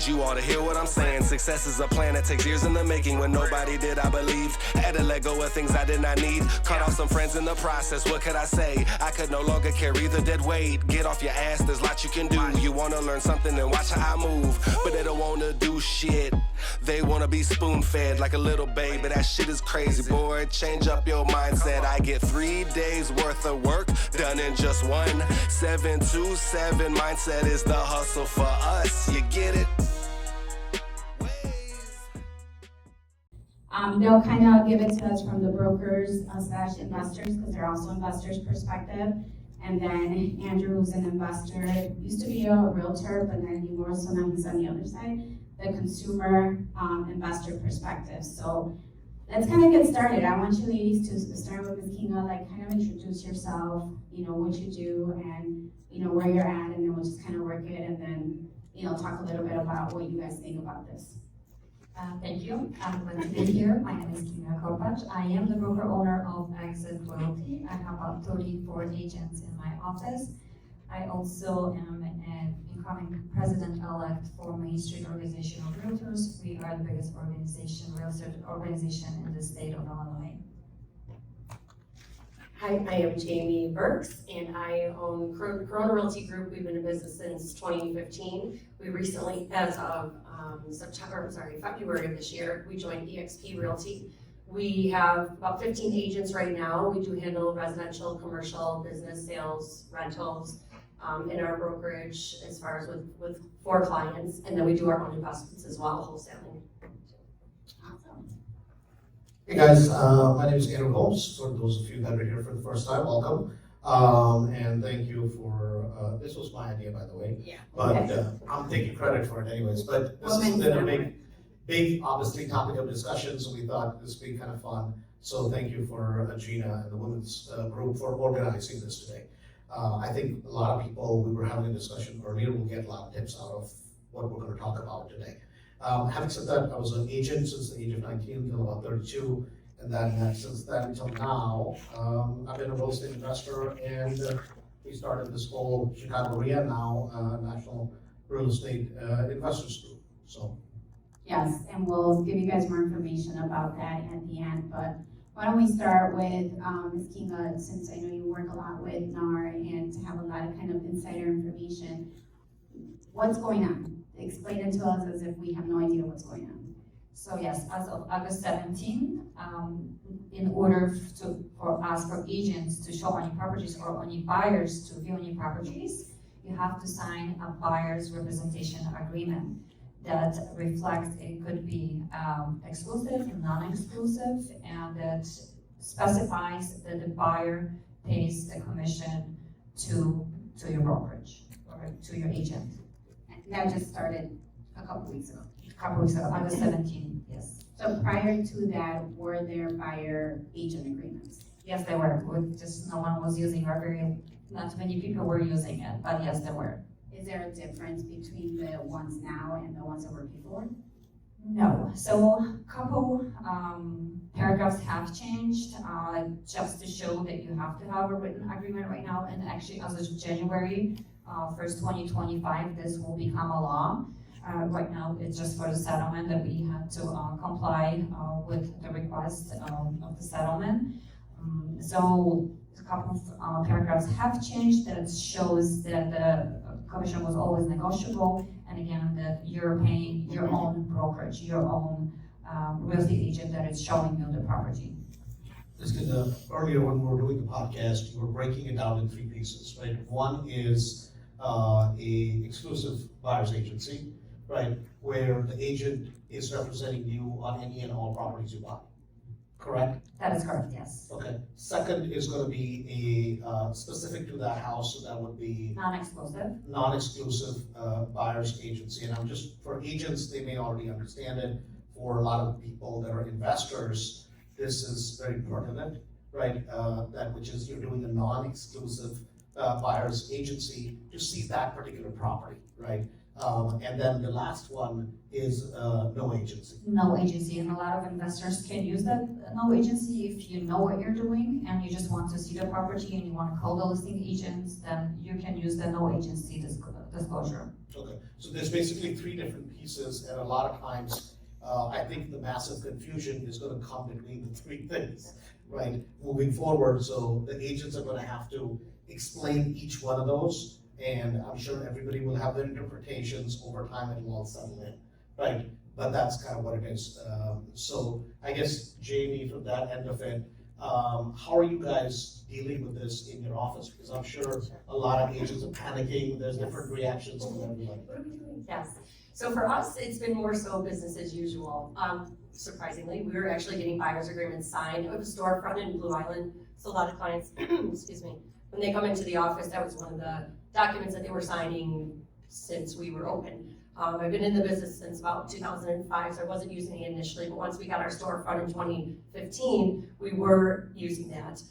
stage. You ought to hear what I'm saying. Success is a plan that takes years in the making. When nobody did, I believed. Had to let go of things I did not need. Cut off some friends in the process. What could I say? I could no longer carry the dead weight. Get off your ass, there's lots you can do. You wanna learn something, then watch how I move. But they don't wanna do shit. They wanna be spoon-fed like a little baby. That shit is crazy, boy. Change up your mindset. I get 3 days worth of work done in just one. 727 mindset is the hustle for us. You get it? They'll kind of give it to us from the brokers slash investors, because they're also investors' perspective. And then Andrew, who's an investor, used to be a realtor, but not anymore, so now he's on the other side, the consumer investor perspective. So let's kind of get started. I want you ladies to start with Ms. Kinga, like kind of introduce yourself, you know, what you do, and you know, where you're at, and then we'll just kind of work it, and then, you know, talk a little bit about what you guys think about this. Thank you. I'm glad to be here. My name is Kinga Korpacz. I am the broker owner of Realty. I have about 34 agents in my office. I also am an incoming president-elect for Main Street Organization of Realtors. We are the biggest organization, real estate organization in the state of Illinois. Hi, I am Jaime Birks, and I own Corona Realty Group. We've been in business since 2015. We recently, as of February of this year, we joined eXp Realty. We have about 15 agents right now. We do handle residential, commercial, business sales, rentals, in our brokerage as far as with 4 clients, and then we do our own investments as well, wholesaling. Awesome. Hey guys, my name is Holmes. For those of you that are here for the first time, welcome. And thank you for, this was my idea, by the way. Yeah. But I'm taking credit for it anyways. But this has been a big, obviously, topic of discussion, so we thought this would be kind of fun. So thank you for Gina and the women's group for organizing this today. I think a lot of people, we were having a discussion earlier, will get a lot of tips out of what we're going to talk about today. Having said that, I was an agent since the age of 19 until about 32. And then since then until now, I've been a real estate investor, and we started this whole Chicago REIA now, National Real Estate Investors Group. So. Yes, and we'll give you guys more information about that at the end, but why don't we start with Ms. Kinga, since I know you work a lot with NAR and have a lot of kind of insider information. What's going on? Explain it to us as if we have no idea what's going on. So yes, as of August 17, in order for agents to show any properties or any buyers to view any properties, you have to sign a buyer's representation agreement that reflects it could be exclusive and non-exclusive, and that specifies that the buyer pays the commission to your brokerage or to your agent. And that just started a couple weeks ago. August 17, yes. So prior to that, were there buyer agent agreements? Yes, there were. Just no one was using not many people were using it, but yes, there were. Is there a difference between the ones now and the ones that were before? No. So a couple paragraphs have changed, just to show that you have to have a written agreement right now. And actually, as of January 1st, 2025, this will become a law. Right now, it's just for the settlement that we had to comply with the request of the settlement. So a couple of paragraphs have changed that shows that the commission was always negotiable, and again, that you're paying your own brokerage, your own real estate agent that is showing you the property. Earlier when we were doing the podcast, we were breaking it down in 3 pieces, right? One is a exclusive buyer's agency, right, where the agent is representing you on any and all properties you buy, correct? That is correct, yes. Okay. Second is going to be a specific to that house, so that would be non-exclusive buyer's agency. And I'm just, for agents, they may already understand it. For a lot of people that are investors, this is very pertinent, right? That which is you're doing a non-exclusive buyer's agency to see that particular property, right? And then the last one is no agency. No agency, and a lot of investors can use that no agency if you know what you're doing and you just want to see the property and you want to call the listing agents, then you can use the no agency disclosure. Okay, so there's basically three different pieces, and a lot of times, I think the massive confusion is gonna come between the three things, right? Moving forward, so the agents are gonna have to explain each one of those, and I'm sure everybody will have their interpretations over time, it will all settle in, right? But that's kind of what it is. So I guess, Jamie, from that end of it, how are you guys dealing with this in your office? Because I'm sure a lot of agents are panicking, there's different reactions from everybody. What are we doing? Yes. So for us, it's been more so business as usual. Surprisingly, we were actually getting buyer's agreements signed. I have a storefront in Blue Island, so a lot of clients, excuse me, when they come into the office, that was one of the documents that they were signing since we were open. I've been in the business since about 2005, so I wasn't using it initially, but once we got our storefront in 2015, we were using that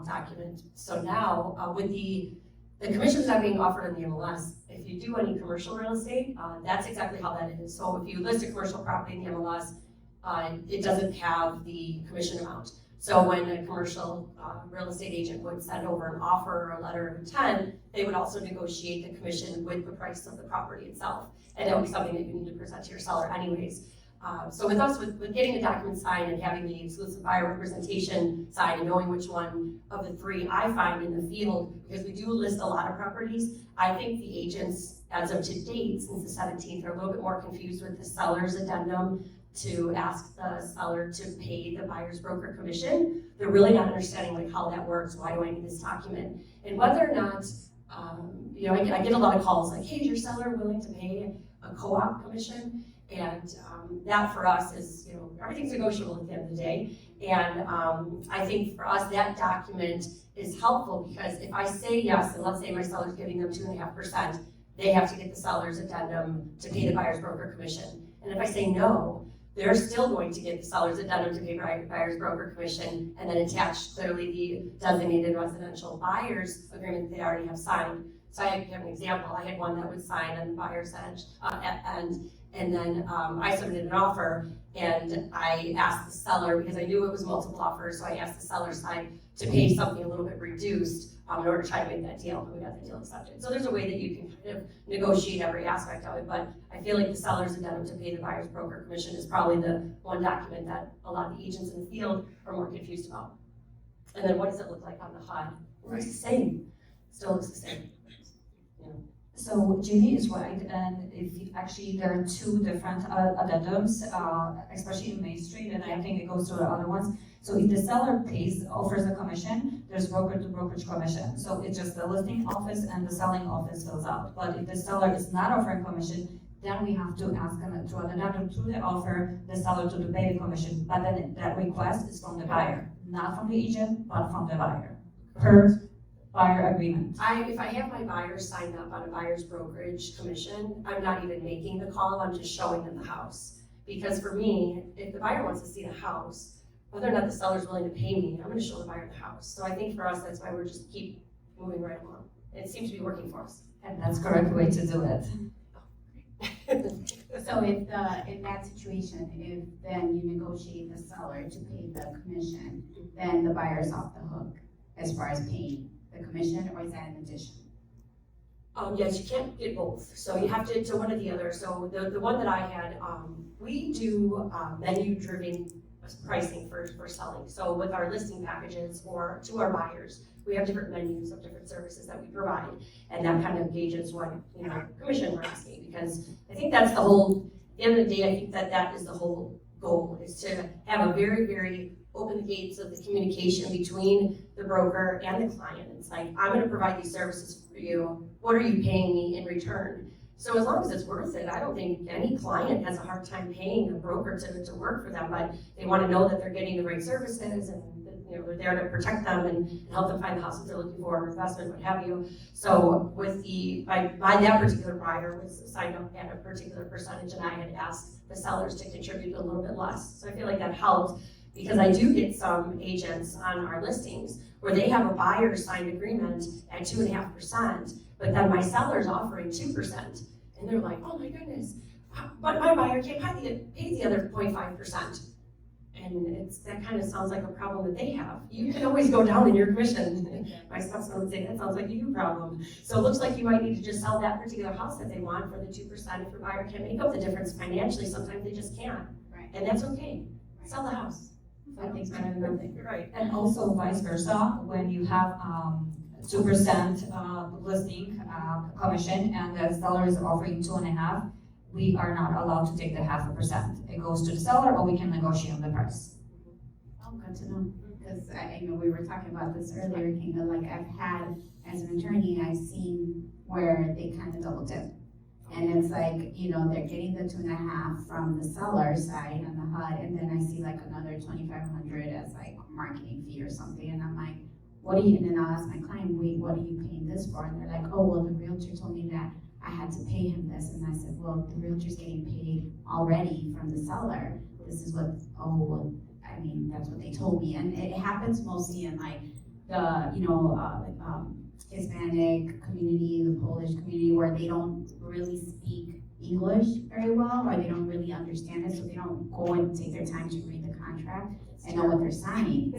document. So now, with the commissions that are being offered in the MLS, if you do any commercial real estate, that's exactly how that is. So if you list a commercial property in the MLS, it doesn't have the commission amount. So when a commercial real estate agent would send over an offer or a letter of intent, they would also negotiate the commission with the price of the property itself. And that would be something that you need to present to your seller anyways. So with us, with getting the document signed and having the exclusive buyer representation signed and knowing which one of the three I find in the field, because we do list a lot of properties, I think the agents, as of to date, since the 17th, are a little bit more confused with the seller's addendum to ask the seller to pay the buyer's broker commission. They're really not understanding like how that works. Why do I need this document? And whether or not, I get a lot of calls like, hey, is your seller willing to pay a co-op commission? And that for us is, everything's negotiable at the end of the day. And I think for us, that document is helpful because if I say yes, and let's say my seller's giving them 2.5%, they have to get the seller's addendum to pay the buyer's broker commission. And if I say no, they're still going to get the seller's addendum to pay buyer's broker commission and then attach clearly the designated residential buyer's agreement they already have signed. So I have an example. I had one that was signed on the buyer's end, and then I submitted an offer and I asked the seller, because I knew it was multiple offers, so I asked the seller side to pay something a little bit reduced in order to try to make that deal, and we got the deal accepted. So there's a way that you can kind of negotiate every aspect of it, but I feel like the seller's addendum to pay the buyer's broker commission is probably the one document that a lot of the agents in the field are more confused about. And then what does it look like on the HUD? It looks the same, still looks the same. So Judy is right, and actually there are two different addendums, especially in Main Street, and I think it goes to the other ones. So if the seller offers a commission, there's broker to brokerage commission. So it's just the listing office and the selling office fills out. But if the seller is not offering commission, then we have to ask them to addendum to the offer, the seller to pay the commission. But then that request is from the buyer, not from the agent, but from the buyer, per buyer agreement. If I have my buyers signed up on a buyer's brokerage commission, I'm not even making the call, I'm just showing them the house. Because for me, if the buyer wants to see the house, whether or not the seller's willing to pay me, I'm gonna show the buyer the house. So I think for us, that's why we're just keep moving right along. It seems to be working for us. And that's the correct way to do it. So if in that situation, if then you negotiate the seller to pay the commission, then the buyer's off the hook as far as paying the commission, or is that an addition? Yes, you can't get both. So you have to one or the other. So the one that I had, we do menu-driven pricing for selling. So with our listing packages or to our buyers, we have different menus of different services that we provide, and that kind of gauges what commission we're asking. Because I think that's the whole. At the end of the day, I think that is the whole goal, is to have a very, very open the gates of the communication between the broker and the client. It's like, I'm going to provide these services for you. What are you paying me in return? So as long as it's worth it, I don't think any client has a hard time paying a broker to work for them, but they want to know that they're getting the right services and they're there to protect them and help them find the house that they're looking for, or investment, what have you. So with that particular buyer was signed up at a particular percentage, and I had asked the sellers to contribute a little bit less. So I feel like that helped, because I do get some agents on our listings where they have a buyer signed agreement at 2.5%, but then my seller's offering 2%. And And they're like, oh my goodness, but my buyer can't pay the other 0.5%. And that kind of sounds like a problem that they have. You can always go down in your commission. My stepson would say, that sounds like a you problem. So it looks like you might need to just sell that particular house that they want for the 2% if your buyer can make up the difference financially. Sometimes they just can't. Right. And that's okay. Sell the house. I think better than nothing. Right. And also vice versa, when you have 2% listing commission and the seller is offering 2.5%, we are not allowed to take the 0.5%. It goes to the seller, or we can negotiate on the price. Oh, good to know, because I know we were talking about this earlier, Kinga, like I've had, as an attorney, I've seen where they kind of double dip. And it's like, you know, they're getting the 2.5 from the seller side on the HUD, and then I see like another 2,500 as like marketing fee or something, and I'm like, what are you, and then I'll ask my client, wait, what are you paying this for? And they're like, oh, well, the realtor told me that I had to pay him this, and I said, well, the realtor's getting paid already from the seller. This is what, oh, well, I mean, that's what they told me, and it happens mostly in like the, you know, Hispanic community, the Polish community, where they don't really speak English very well, or they don't really understand it, so they don't go and take their time to read the contract and know what they're signing.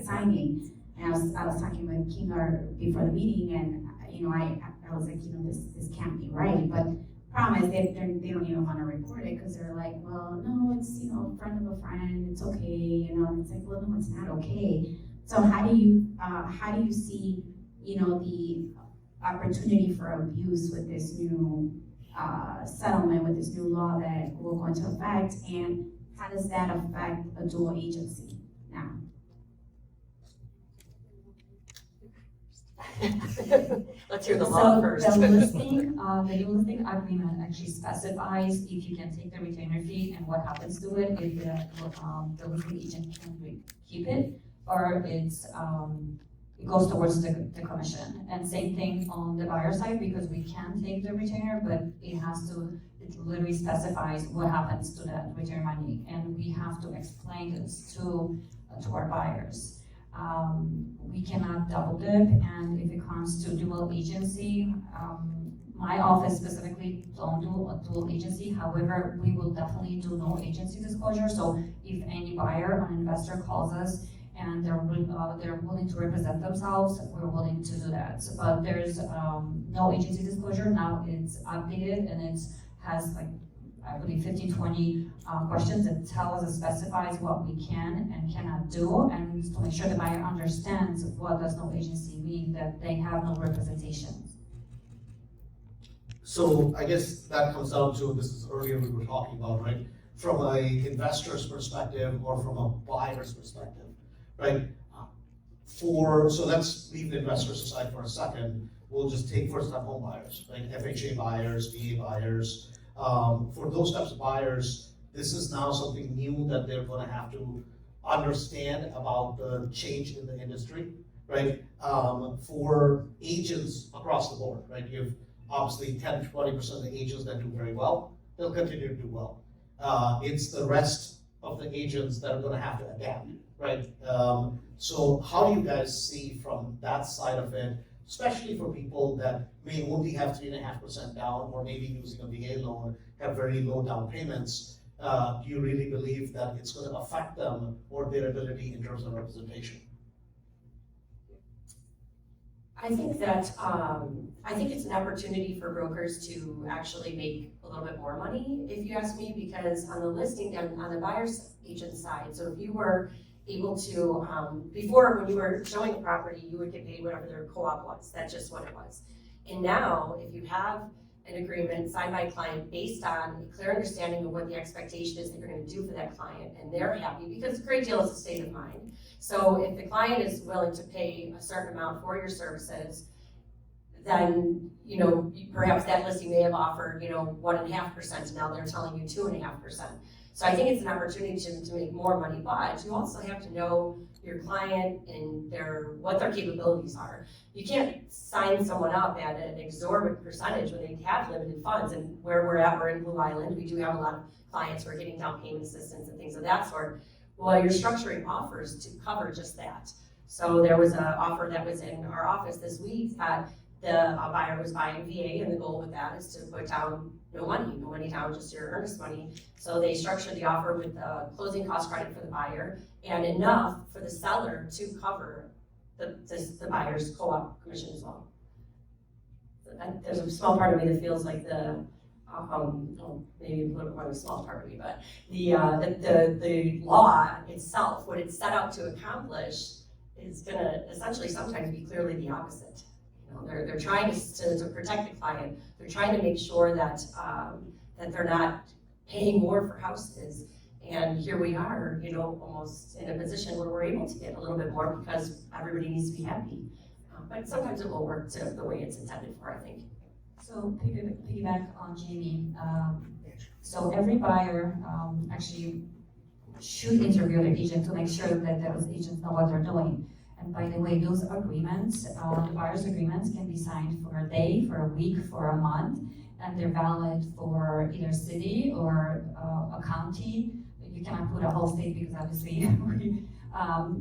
And I was talking with Kinga before the meeting, and you know, I was like, you know, this can't be right, but promise they don't even want to report it, because they're like, well, no, it's, you know, friend of a friend, it's okay, you know, and it's like, well, no, it's not okay. So how do you see, you know, the opportunity for abuse with this new settlement, with this new law that will go into effect, and how does that affect a dual agency now? Let's hear the law first. So the new listing agreement actually specifies if you can take the retainer fee and what happens to it, if the listing agent can keep it, or it goes towards the commission. And same thing on the buyer side, because we can take the retainer, but it literally specifies what happens to that retainer money, and we have to explain this to our buyers. We cannot double dip, and if it comes to dual agency, my office specifically don't do a dual agency. However, we will definitely do no agency disclosure. So if any buyer or investor calls us and they're willing to represent themselves, we're willing to do that. But there's no agency disclosure. Now it's updated, and it has like, I believe 15, 20 questions that tells us, specifies what we can and cannot do, and to make sure the buyer understands what does no agency mean, that they have no representation. So I guess that comes down to, this is earlier we were talking about, right? From a investor's perspective or from a buyer's perspective, right? So let's leave the investors aside for a second. We'll just take first-time home buyers, right? FHA buyers, VA buyers. For those types of buyers, this is now something new that they're going to have to understand about the change in the industry, right? For agents across the board, right? You have obviously 10 to 20% of the agents that do very well. They'll continue to do well. It's the rest of the agents that are going to have to adapt, right? So how do you guys see from that side of it, especially for people that may only have 3.5% down, or maybe using a VA loan, have very low down payments? Do you really believe that it's going to affect them or their ability in terms of representation? I think that, I think it's an opportunity for brokers to actually make a little bit more money, if you ask me, because on the listing, on the buyer's agent side, so if you were able to, before when you were showing a property, you would get paid whatever their co-op was, that's just what it was. And now, if you have an agreement signed by a client based on a clear understanding of what the expectation is that you're going to do for that client, and they're happy, because a great deal is a state of mind. So if the client is willing to pay a certain amount for your services, then, you know, perhaps that listing may have offered, you know, 1.5%, and now they're telling you 2.5%. So I think it's an opportunity to make more money, but you also have to know your client and what their capabilities are. You can't sign someone up at an exorbitant percentage when they have limited funds, and where we're at, we're in Blue Island. We do have a lot of clients who are getting down payment assistance and things of that sort. Well, you're structuring offers to cover just that. So there was an offer that was in our office this week that the buyer was buying VA, and the goal with that is to put down no money down, just your earnest money. So they structured the offer with the closing cost credit for the buyer and enough for the seller to cover the buyer's co-op commission as well. There's a small part of me that feels like maybe a little bit more of a small part of me, but the law itself, what it's set out to accomplish, is gonna essentially sometimes be clearly the opposite. They're trying to protect the client. They're trying to make sure that that they're not paying more for houses. And here we are, almost in a position where we're able to get a little bit more because everybody needs to be happy. But sometimes it will work to the way it's intended for, I think. So piggyback on Jaime. So every buyer actually should interview their agent to make sure that those agents know what they're doing. And by the way, those agreements, the buyer's agreements can be signed for a day, for a week, for a month, and they're valid for either city or a county. You cannot put a whole state because obviously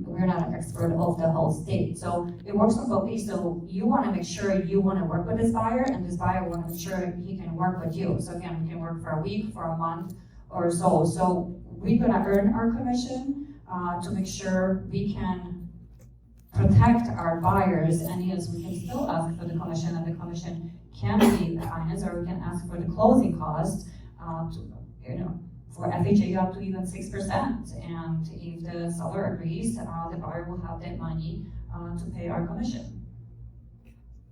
we're not an expert of the whole state. So it works on both ways. So you want to make sure you want to work with this buyer, and this buyer want to make sure he can work with you. So again, we can work for a week, for a month, or so. So we're gonna earn our commission to make sure we can protect our buyers, and yes, we can still ask for the commission, and the commission can be financed, or we can ask for the closing cost, for FHA up to even 6%. And if the seller agrees, the buyer will have that money to pay our commission.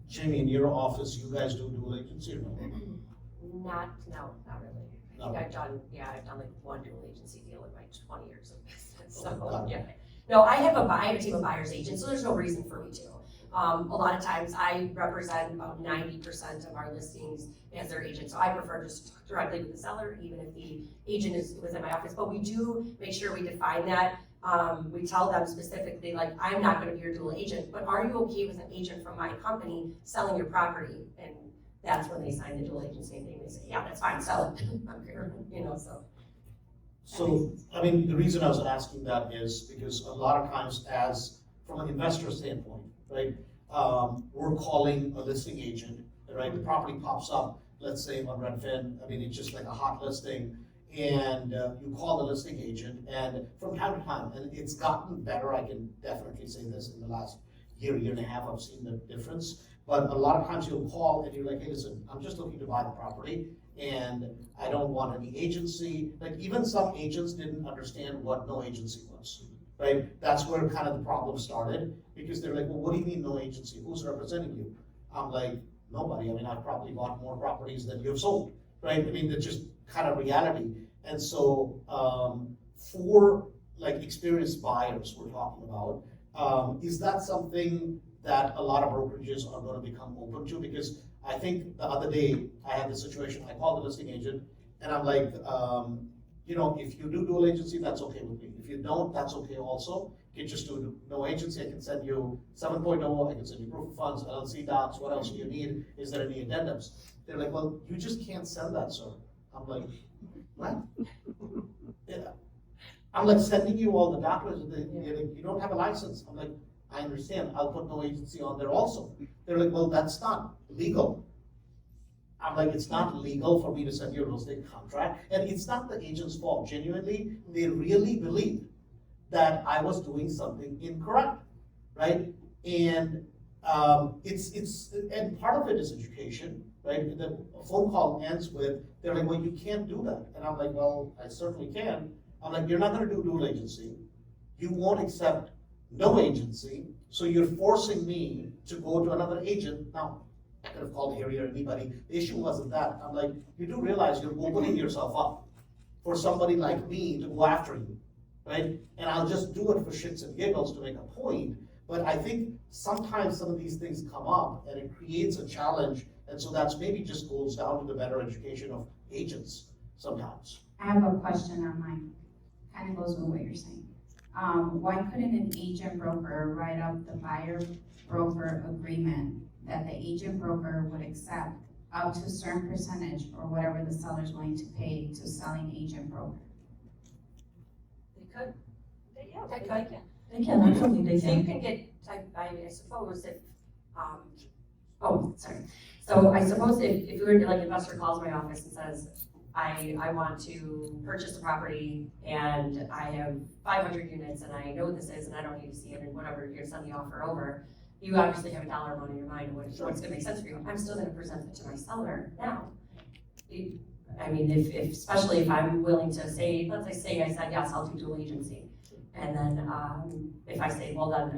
Jaime, in your office, you guys do dual agency or no? Not really. No. I've done like one dual agency deal in my 20 years of business. So, yeah. No, I have a team of buyer's agents, so there's no reason for me to. A lot of times I represent about 90% of our listings as their agent, so I prefer just to talk directly with the seller, even if the agent is within my office. But we do make sure we define that. We tell them specifically, like, I'm not going to be your dual agent, but are you okay with an agent from my company selling your property? And that's when they sign the dual agency and they say, yeah, that's fine, sell it. I'm here, so. So, I mean, the reason I was asking that is because a lot of times from an investor standpoint, right, we're calling a listing agent, right, the property pops up, let's say on Redfin, I mean, it's just like a hot listing, and you call the listing agent, and from time to time, and it's gotten better, I can definitely say this, in the last year and a half, I've seen the difference, but a lot of times you'll call and you're like, hey, listen, I'm just looking to buy the property, and I don't want any agency. Like, even some agents didn't understand what no agency was, right? That's where kind of the problem started, because they're like, well, what do you mean no agency? Who's representing you? I'm like, nobody. I mean, I've probably bought more properties than you've sold, right? I mean, that's just kind of reality. And so for like experienced buyers we're talking about, is that something that a lot of brokerages are going to become open to? Because I think the other day I had this situation, I called the listing agent and I'm like, if you do dual agency, that's okay with me. If you don't, that's okay also. You can just do no agency. I can send you 7.0, I can send you proof of funds, LLC docs, what else do you need? Is there any addendums? They're like, well, you just can't send that, sir. I'm like, what? Yeah. I'm like sending you all the documents, they're like, you don't have a license. I'm like, I understand, I'll put no agency on there also. They're like, well, that's not legal. I'm like, it's not legal for me to send you a real estate contract. And it's not the agent's fault, genuinely, they really believe that I was doing something incorrect, right? And and part of it is education, right? The phone call ends with, they're like, well, you can't do that. And I'm like, well, I certainly can. I'm like, you're not gonna do dual agency. You won't accept no agency, so you're forcing me to go to another agent. Now, I could have called REIA or anybody. The issue wasn't that. I'm like, you do realize you're opening yourself up for somebody like me to go after you, right? And I'll just do it for shits and giggles to make a point. But I think sometimes some of these things come up and it creates a challenge. And so that's maybe just goes down to the better education of agents sometimes. I have a question on mine, kind of goes with what you're saying. Why couldn't an agent broker write up the buyer broker agreement that the agent broker would accept up to a certain percentage or whatever the seller's willing to pay to selling agent broker? They could. Yeah, they could. They can, absolutely, they So you can. can get, I suppose if, Oh, sorry. So I suppose if you were, like, investor calls my office and says, I want to purchase a property and I have 500 units and I know what this is and I don't need to see it and whatever, you're sending the offer over. You obviously have a dollar amount in your mind of what's gonna make sense for you. I'm still gonna present it to my seller now. I mean, especially if I'm willing to say, let's say I said, yes, I'll do dual agency. And then if I say, well then,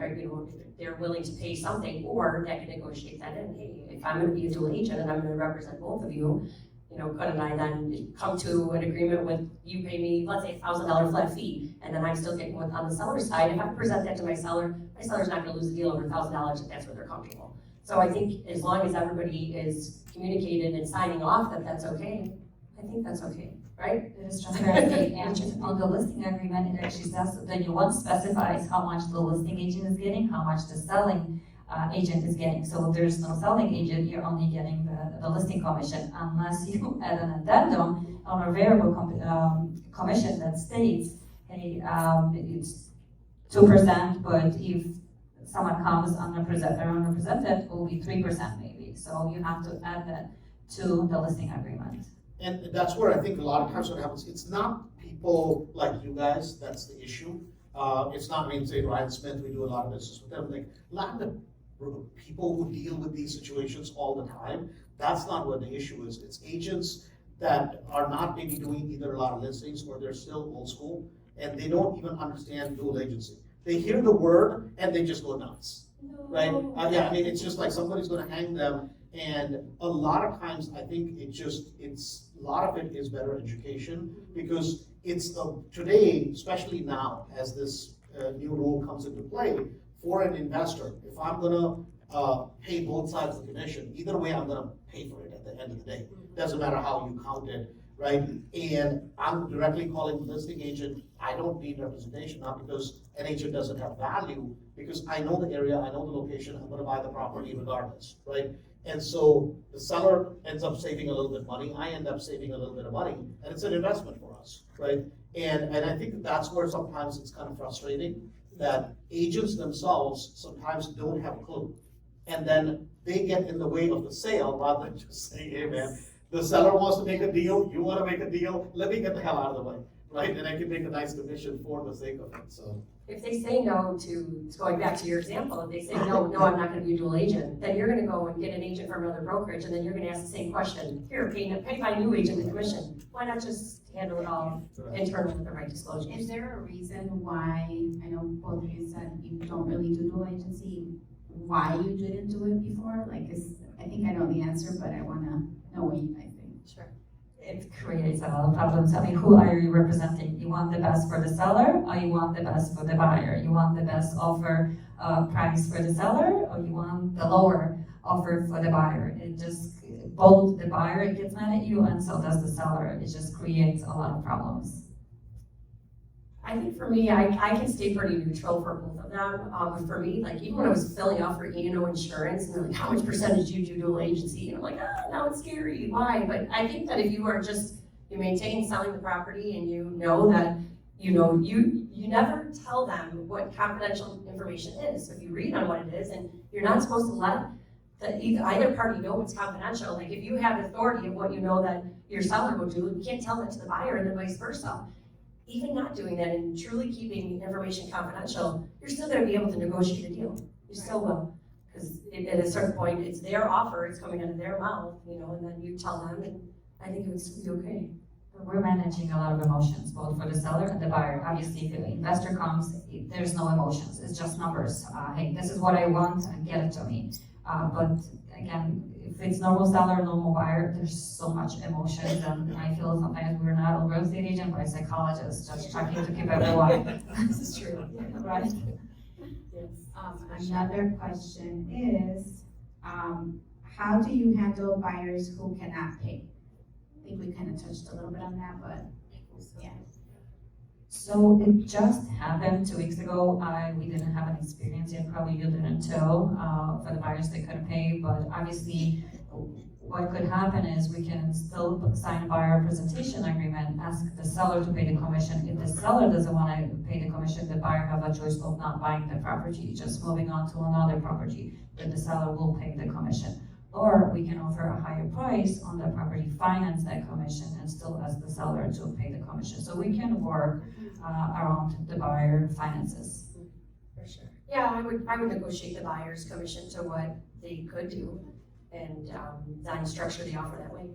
they're willing to pay something, or they can negotiate that in. Hey, if I'm gonna be a dual agent and I'm gonna represent both of you, couldn't I then come to an agreement with, you pay me, let's say $1,000 flat fee, and then I'm still taking with on the seller's side. If I present that to my seller's not gonna lose the deal over $1,000 if that's where they're comfortable. So I think as long as everybody is communicated and signing off that that's okay, I think that's okay, right? It is transparency, and on the listing agreement, it actually says that the one specifies how much the listing agent is getting, how much the selling agent is getting. So if there's no selling agent, you're only getting the listing commission, unless you add an addendum on a variable commission that states, hey, it's 2%, but if someone comes unrepresented, it will be 3% maybe. So you have to add that to the listing agreement. And that's where I think a lot of times what happens, it's not people like you guys, that's the issue. It's not me and say Ryan Smith, we do a lot of business with them. Like, a lot of the people who deal with these situations all the time, that's not what the issue is. It's agents that are not maybe doing either a lot of listings or they're still old school and they don't even understand dual agency. They hear the word and they just go nuts, right? Yeah, I mean, it's just like somebody's gonna hang them. And a lot of times, I think a lot of it is better education, because today, especially now, as this new rule comes into play, for an investor, if I'm gonna pay both sides of the commission, either way, I'm gonna pay for it at the end of the day. Doesn't matter how you count it, right? And I'm directly calling the listing agent. I don't need representation, not because an agent doesn't have value, because I know the area, I know the location, I'm gonna buy the property regardless, right? And so the seller ends up saving a little bit of money, I end up saving a little bit of money, and it's an investment for us, right? And I think that's where sometimes it's kind of frustrating, that agents themselves sometimes don't have a clue. And then they get in the way of the sale rather than just saying, hey man, the seller wants to make a deal, you wanna make a deal, let me get the hell out of the way, right? And I can make a nice commission for the sake of it, so. If they say no to, going back to your example, if they say no, I'm not gonna be a dual agent, then you're gonna go and get an agent from another brokerage, and then you're gonna ask the same question. Here, pay my new agent the commission. Why not just handle it all internally with the right disclosures? Is there a reason why, I know both of you said you don't really do dual agency, why you didn't do it before? Like, I think I know the answer, but I wanna know what you guys think. Sure. It creates a lot of problems. I mean, who are you representing? You want the best for the seller, or you want the best for the buyer? You want the best offer price for the seller, or you want the lower offer for the buyer? It just, both the buyer gets mad at you and so does the seller. It just creates a lot of problems. I think for me, I can stay pretty neutral for both of them. For me, like, even when I was filling out for E&O insurance, and they're like, how much percentage do you do dual agency? And I'm like, now it's scary, why? But I think that if you are just, you maintain selling the property and you know that, you never tell them what confidential information is. So if you read on what it is, and you're not supposed to let either party know what's confidential. Like, if you have authority of what you know that your seller will do, you can't tell that to the buyer and then vice versa. Even not doing that and truly keeping information confidential, you're still gonna be able to negotiate a deal. You still will. Because at a certain point, it's their offer, it's coming out of their mouth, and then you tell them, and I think it would still be okay. We're managing a lot of emotions, both for the seller and the buyer. Obviously, if an investor comes, there's no emotions, it's just numbers. Hey, this is what I want, and get it to me. But again, if it's normal seller, normal buyer, there's so much emotions, and I feel sometimes we're not a real estate agent, but a psychologist, just trying to keep everyone. This is true. Right? Yes. Another question is, how do you handle buyers who cannot pay? I think we kind of touched a little bit on that, but yeah. So it just happened 2 weeks ago. We didn't have an experience yet, probably you didn't too, for the buyers that couldn't pay, but obviously what could happen is we can still sign a buyer representation agreement, ask the seller to pay the commission. If the seller doesn't want to pay the commission, the buyer have a choice of not buying the property, just moving on to another property, then the seller will pay the commission. Or we can offer a higher price on the property, finance that commission, and still ask the seller to pay the commission. So we can work around the buyer finances. For sure. Yeah, I would negotiate the buyer's commission to what they could do and then structure the offer that way.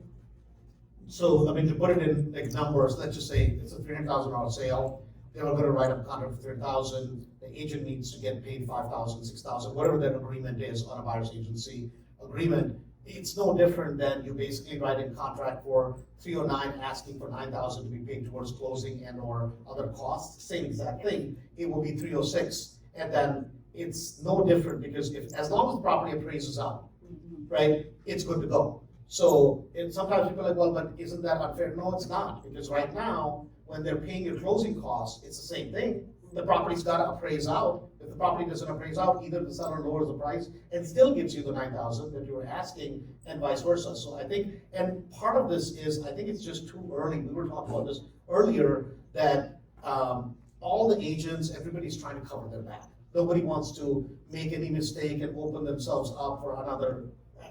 So, I mean, to put it in like numbers, let's just say it's a $300,000 sale. They were gonna write up a contract for $300,000. The agent needs to get paid $5,000, $6,000, whatever that agreement is on a buyer's agency agreement. It's no different than you basically write a contract for $309, asking for $9,000 to be paid towards closing and or other costs. Same exact thing. It will be $306, and then it's no different because as long as the property appraises out, right, it's good to go. So, and sometimes people are like, well, but isn't that unfair? No, it's not, because right now, when they're paying your closing costs, it's the same thing. The property's gotta appraise out. If the property doesn't appraise out, either the seller lowers the price and still gives you the $9,000 that you were asking, and vice versa. So I think, and part of this is, I think it's just too early. We were talking about this earlier, that all the agents, everybody's trying to cover their back. Nobody wants to make any mistake and open themselves up for another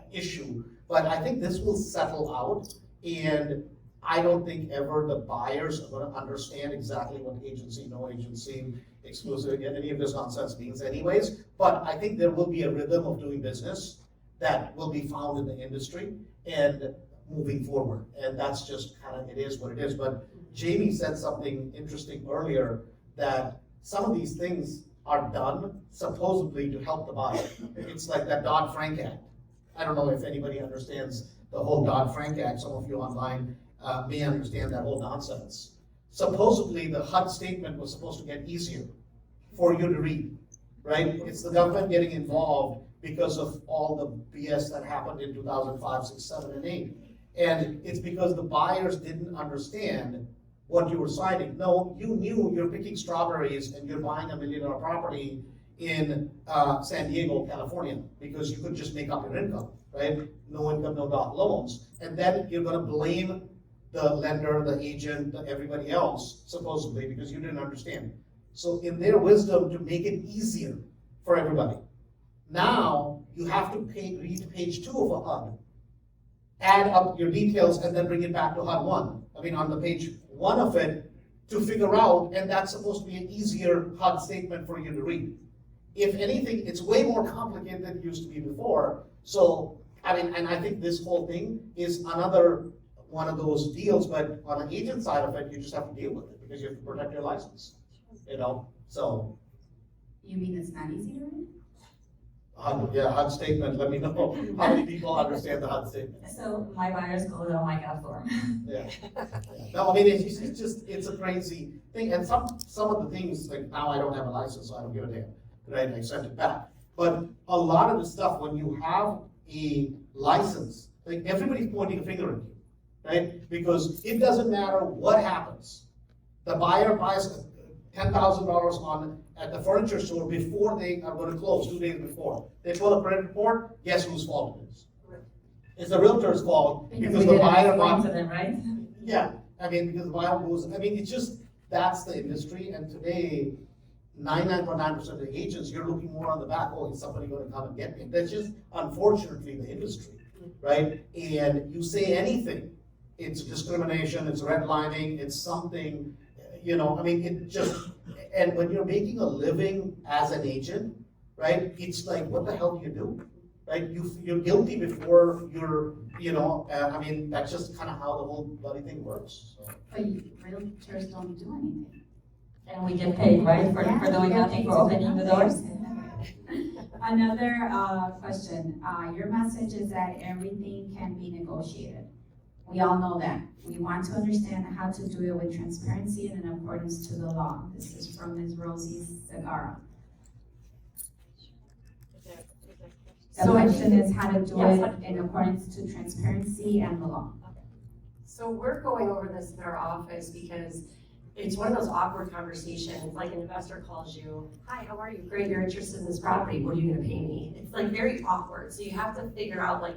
issue. But I think this will settle out, and I don't think ever the buyers are gonna understand exactly what agency, no agency, exclusive, any of this nonsense means anyways. But I think there will be a rhythm of doing business that will be found in the industry and moving forward. And that's just kind of, it is what it is. But Jaime said something interesting earlier, that some of these things are done supposedly to help the buyer. It's like that Dodd-Frank Act. I don't know if anybody understands the whole Dodd-Frank Act. Some of you online may understand that whole nonsense. Supposedly, the HUD statement was supposed to get easier for you to read, right? It's the government getting involved because of all the BS that happened in 2005, 6, 7, and 8. And it's because the buyers didn't understand what you were signing. No, you knew you're picking strawberries and you're buying $1 million property in San Diego, California, because you could just make up your income, right? No income, no doc loans. And then you're gonna blame the lender, the agent, everybody else, supposedly, because you didn't understand. So in their wisdom to make it easier for everybody, now you have to read page 2 of a HUD, add up your details, and then bring it back to HUD 1. I mean, on the page 1 of it to figure out, and that's supposed to be an easier HUD statement for you to read. If anything, it's way more complicated than it used to be before. So, I mean, and I think this whole thing is another one of those deals, but on the agent side of it, you just have to deal with it because you have to protect your license, you know, so. You mean it's not easy to read? HUD statement, let me know how many people understand the HUD statement. So my buyers call it a my God form. Yeah. No, I mean, it's just, it's a crazy thing, and some of the things, like now I don't have a license, so I don't give a damn, right, I sent it back. But a lot of the stuff, when you have a license, like everybody's pointing a finger at you, right? Because it doesn't matter what happens. The buyer buys $10,000 at the furniture store before they are going to close, 2 days before. They pull a credit report, guess whose fault it is? It's the realtor's fault because the buyer bought to them, right? Yeah, I mean, because the buyer goes, I mean, it's just, that's the industry, and today, 99.9% of the agents, you're looking more on the back, oh, is somebody going to come and get me? That's just, unfortunately, the industry, right? And you say anything, it's discrimination, it's redlining, it's something, you know, I mean, it just, and when you're making a living as an agent, right, it's like, what the hell do you do? Right, you're guilty before you're, you know, I mean, that's just kind of how the whole bloody thing works, so. But realtors don't do anything. And we get paid, right, for doing nothing, for opening the doors? Another question, your message is that everything can be negotiated. We all know that. We want to understand how to do it with transparency and in accordance to the law. This is from Ms. Rosie Segarra. The question is how to do it in accordance to transparency and the law. So we're going over this in our office because it's one of those awkward conversations, like an investor calls you, hi, how are you? Great, you're interested in this property, what are you gonna pay me? It's like very awkward, so you have to figure out like,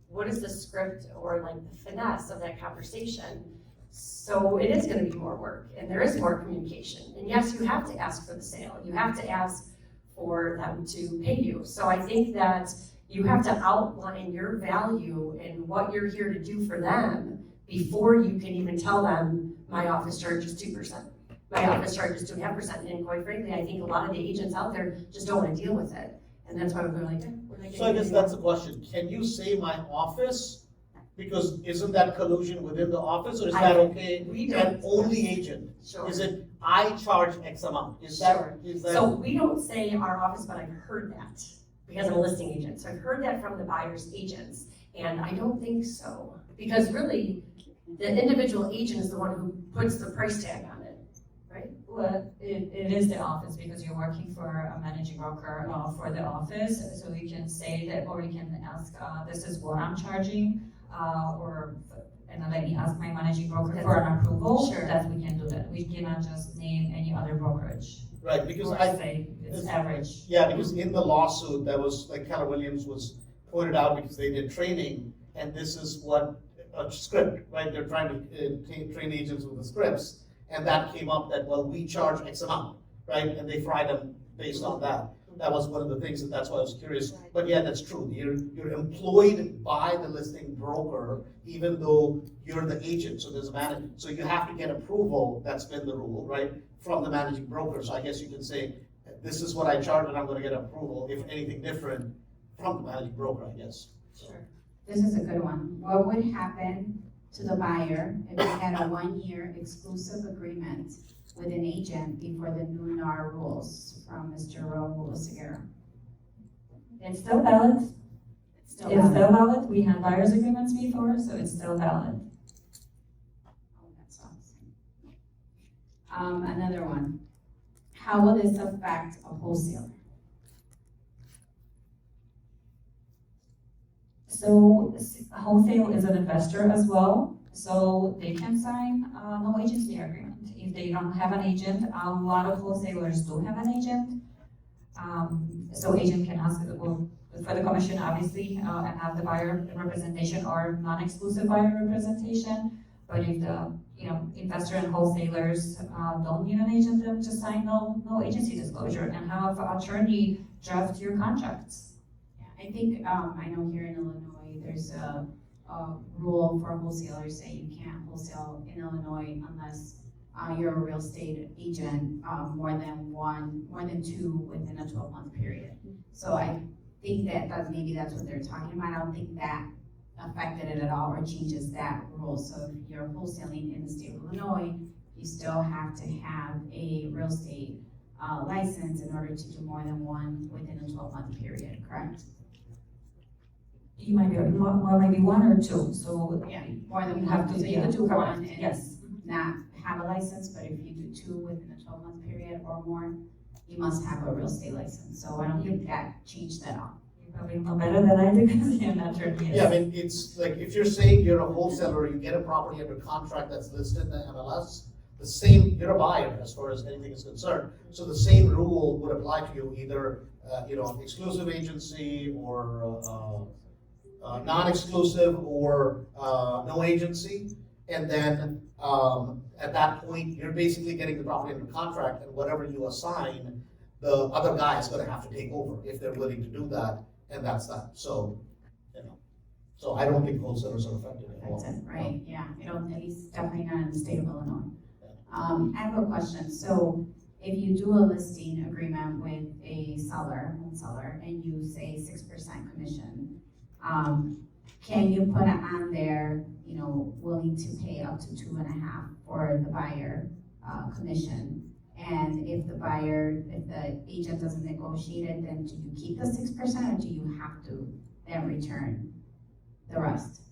what is the script or like the finesse of that conversation? So it is gonna be more work, and there is more communication. And yes, you have to ask for the sale, you have to ask for them to pay you. So I think that, You have to outline your value and what you're here to do for them before you can even tell them, my office charges 2%. My office charges 2.5%, and quite frankly, I think a lot of the agents out there just don't want to deal with it. And that's why we're like, we're not So I guess getting that's the question, can you say my office? Because isn't that collusion within the office, or is that okay? we And don't- only agent? Sure. Is it, I charge X amount? Is that, Sure. is that? So we don't say our office, but I've heard that because I'm a listing agent. So I've heard that from the buyer's agents, and I don't think so. Because really, the individual agent is the one who puts the price tag on it, right? Well, it is the office because you're working for a managing broker for the office. So you can say that, or you can ask, this is what I'm charging, and then let me ask my managing broker for an approval. Sure. That we can do that. We cannot just name any other brokerage. Right, because Or I, say it's average. yeah, because in the lawsuit, that was, like Keller Williams was pointed out because they did training, and this is what, a script, right? They're trying to train agents with the scripts, and that came up that, well, we charge X amount, right? And they fry them based on that. That was one of the things, and that's why I was curious. But yeah, that's true. You're employed by the listing broker, even though you're the agent. So there's a manager. So you have to get approval. That's been the rule, right? From the managing broker. So I guess you can say, this is what I charge, and I'm going to get approval. If anything different, from the managing broker, I guess. Sure. This is a good one. What would happen to the buyer if they had a 1-year exclusive agreement with an agent before the new NAR rules from Mr. Raul Seguera? It's still valid. It's still It's valid. still valid. We had buyer's agreements before, so it's still valid. Oh, that's awesome. Another one. How will this affect a wholesaler? So wholesale is an investor as well, so they can sign no agency agreement. If they don't have an agent, a lot of wholesalers do have an agent. So agent can ask for the commission, obviously, and have the buyer representation or non-exclusive buyer representation. But if the investor and wholesalers don't need an agent, then just sign no agency disclosure and have an attorney draft your contracts. I think, I know here in Illinois, there's a rule for wholesalers that you can't wholesale in Illinois unless you're a real estate agent, more than two within a 12-month period. So I think maybe that's what they're talking about. I don't think that affected it at all or changes that rule. So if you're wholesaling in the state of Illinois, you still have to have a real estate license in order to do more than one within a 12-month period, correct? You might be, well, maybe one or two, so Yeah, more than you one. have to, So you could do correct, one and yes. not have a license, but if you do two within a 12-month period or more, you must have a real estate license. So I don't think that changed at all. You probably know better than I do because you're an attorney. Yeah, I mean, it's like, if you're saying you're a wholesaler, you get a property under contract that's listed in the MLS, the same, you're a buyer as far as anything is concerned. So the same rule would apply to you, either, exclusive agency or, non-exclusive or, no agency. And then, at that point, you're basically getting the property under contract, and whatever you assign, the other guy is gonna have to take over if they're willing to do that, and that's that. So, so I don't think wholesalers are affected at all. That's it, right? Yeah, at least definitely not in the state of Illinois. I have a question. So if you do a listing agreement with a home seller, and you say 6% commission, can you put it on there, willing to pay up to 2.5 for the buyer, commission? And if the agent doesn't negotiate it, then do you keep the 6% or do you have to then return the rest?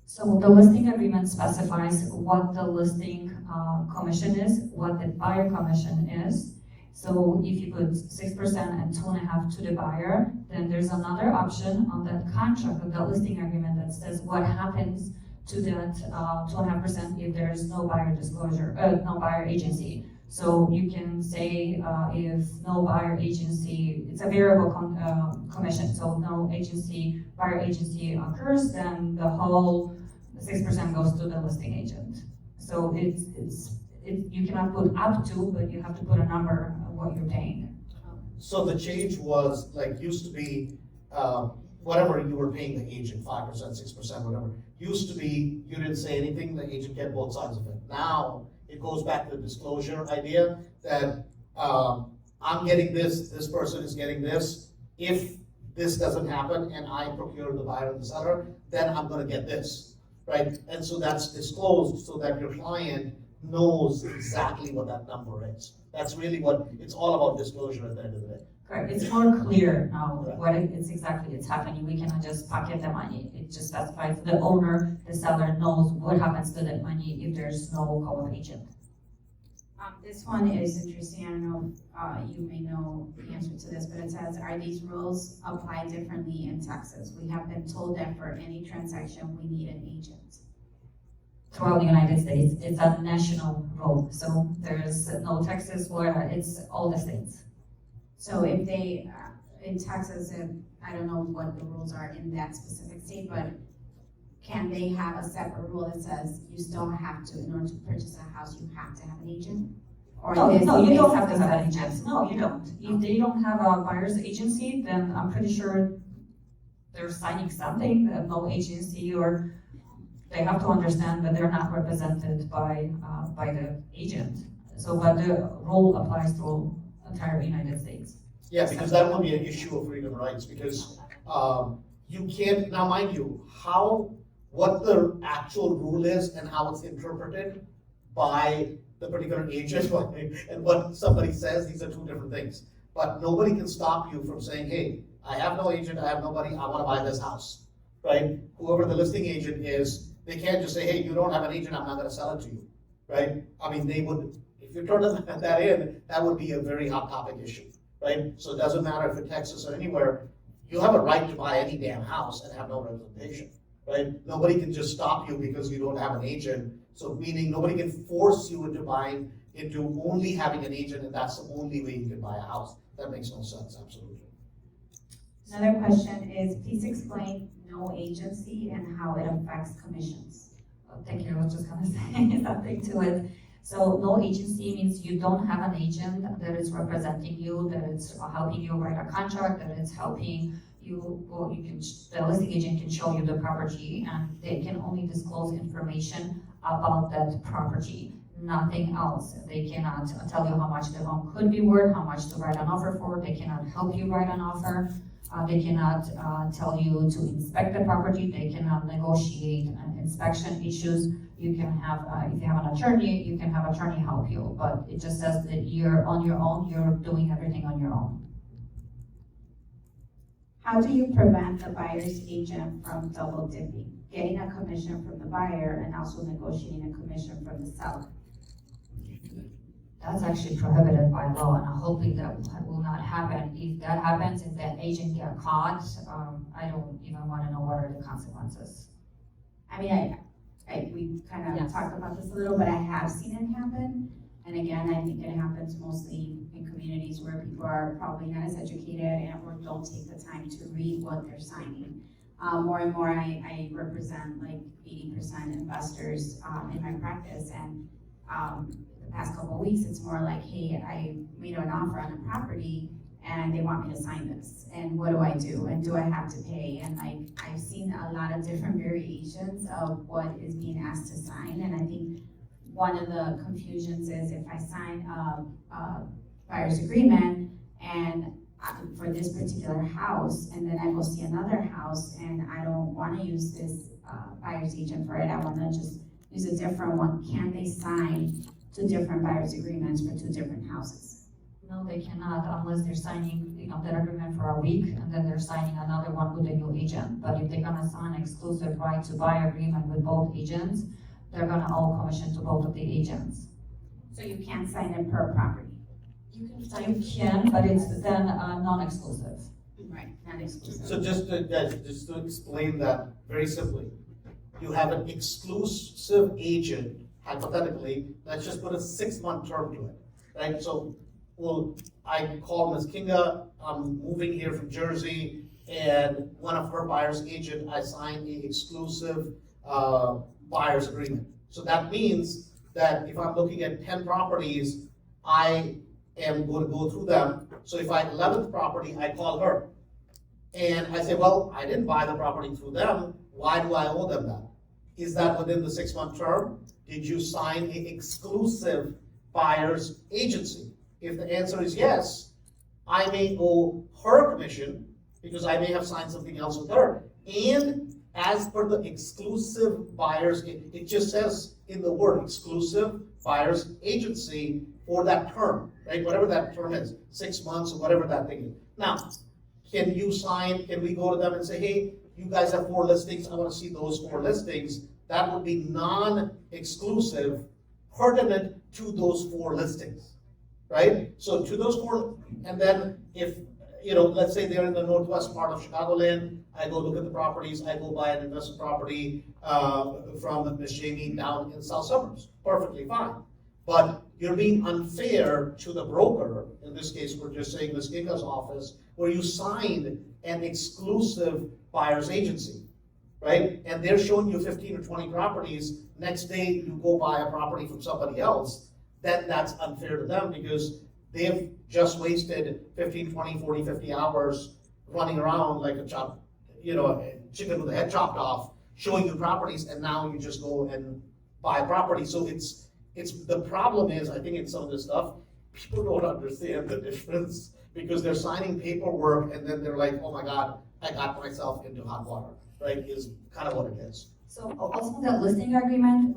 So the listing agreement specifies what the listing commission is, what the buyer commission is. So if you put 6% and 2.5 to the buyer, then there's another option on that contract of the listing agreement that says what happens to that 2.5% if there's no buyer disclosure, no buyer agency. So you can say if no buyer agency, it's a variable commission, so no buyer agency occurs, then the whole 6% goes to the listing agent. So you cannot put up to, but you have to put a number of what you're paying. So the change was, like, used to be, whatever you were paying the agent, 5%, 6%, whatever. Used to be, you didn't say anything, the agent get both sides of it. Now, it goes back to the disclosure idea that, I'm getting this person is getting this. If this doesn't happen and I procure the buyer and the seller, then I'm gonna get this, right? And so that's disclosed so that your client knows exactly what that number is. That's really what, it's all about disclosure at the end of the day. Correct, it's more clear now what it's exactly it's happening. We cannot just pocket the money. It just specifies the owner, the seller knows what happens to that money if there's no co-op agent. This one is interesting. I don't know if you may know the answer to this, but it says, are these rules applied differently in Texas? We have been told that for any transaction, we need an agent. Throughout the United States, it's a national rule. So there's no Texas, Florida, it's all the states. So if they, in Texas, I don't know what the rules are in that specific state, but can they have a separate rule that says you still have to, in order to purchase a house, you have to have an agent? Or No, this no, you based don't have to on have an something agent. No, you don't. If they don't have a buyer's agency, then I'm pretty sure they're signing something, no agency, or they have to understand that they're not represented by the agent. So, but the rule applies to entire United States. Yeah, because that will be an issue of freedom of rights, because, you can't, now mind you, what the actual rule is and how it's interpreted by the particular agent and what somebody says, these are two different things. But nobody can stop you from saying, hey, I have no agent, I have nobody, I wanna buy this house, right? Whoever the listing agent is, they can't just say, hey, you don't have an agent, I'm not gonna sell it to you, right? I mean, they would, if you turn that in, that would be a very hot topic issue, right? So it doesn't matter if in Texas or anywhere, you have a right to buy any damn house and have no representation, right? Nobody can just stop you because you don't have an agent. So meaning nobody can force you into only having an agent, and that's the only way you can buy a house. That makes no sense, absolutely. Another question is, please explain no agency and how it affects commissions. Thank you, I was just gonna say something to it. So no agency means you don't have an agent that is representing you, that it's helping you write a contract, that it's helping you, well, the listing agent can show you the property and they can only disclose information about that property, nothing else. They cannot tell you how much the home could be worth, how much to write an offer for, they cannot help you write an offer. They cannot tell you to inspect the property, they cannot negotiate inspection issues. You can have, if you have an attorney, you can have an attorney help you, but it just says that you're on your own, you're doing everything on your own. How do you prevent the buyer's agent from double dipping, getting a commission from the buyer and also negotiating a commission from the seller? That's actually prohibited by law, and I'm hoping that will not happen. If that happens, if that agent get caught, I don't even want to know what are the consequences. I mean, we kind of talked about this a little, but I have seen it happen. And again, I think it happens mostly in communities where people are probably not as educated and or don't take the time to read what they're signing. More and more, I represent like 80% investors in my practice, and the past couple of weeks, it's more like, hey, I made an offer on a property and they want me to sign this, and what do I do, and do I have to pay? And like, I've seen a lot of different variations of what is being asked to sign, and I think one of the confusions is if I sign a buyer's agreement and for this particular house, and then I go see another house and I don't want to use this buyer's agent for it, I want to just use a different one, can they sign two different buyer's agreements for two different houses? No, they cannot unless they're signing, that agreement for a week and then they're signing another one with a new agent. But if they're gonna sign exclusive right to buy agreement with both agents, they're gonna owe commission to both of the agents. So you can't sign it per property? You can, but it's then non-exclusive. Right, not exclusive. So just to explain that very simply, you have an exclusive agent, hypothetically, let's just put a 6-month term to it, right? So, well, I call Ms. Kinga, I'm moving here from Jersey, and one of her buyer's agent, I signed the exclusive buyer's agreement. So that means that if I'm looking at 10 properties, I am going to go through them. So if I 11th property, I call her. And I say, well, I didn't buy the property through them, why do I owe them that? Is that within the 6-month term? Did you sign an exclusive buyer's agency? If the answer is yes, I may owe her commission because I may have signed something else with her. And as per the exclusive buyer's, it just says in the word exclusive buyer's agency for that term, right? Whatever that term is, 6 months or whatever that thing is. Now, can we go to them and say, hey, you guys have 4 listings, I want to see those 4 listings. That would be non-exclusive, pertinent to those 4 listings, right? So to those 4, and then if, let's say they're in the northwest part of Chicagoland, I go look at the properties, I go buy an investment property from Ms. Jaime down in South Suburbs, perfectly fine. But you're being unfair to the broker, in this case, we're just saying Ms. Kinga's office, where you signed an exclusive buyer's agency, right? And they're showing you 15 or 20 properties, next day you go buy a property from somebody else, then that's unfair to them because they've just wasted 15, 20, 40, 50 hours running around like a chicken with the head chopped off, showing you properties, and now you just go and buy a property. So it's the problem is, I think in some of this stuff, people don't understand the difference because they're signing paperwork and then they're like, oh my God, I got myself into hot water, right? Is kind of what it is. So also the listing agreement,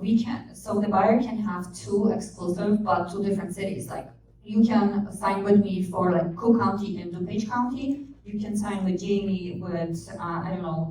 so the buyer can have 2 exclusive, but 2 different cities. Like you can sign with me for like Cook County and DuPage County. You can sign with Jaime with,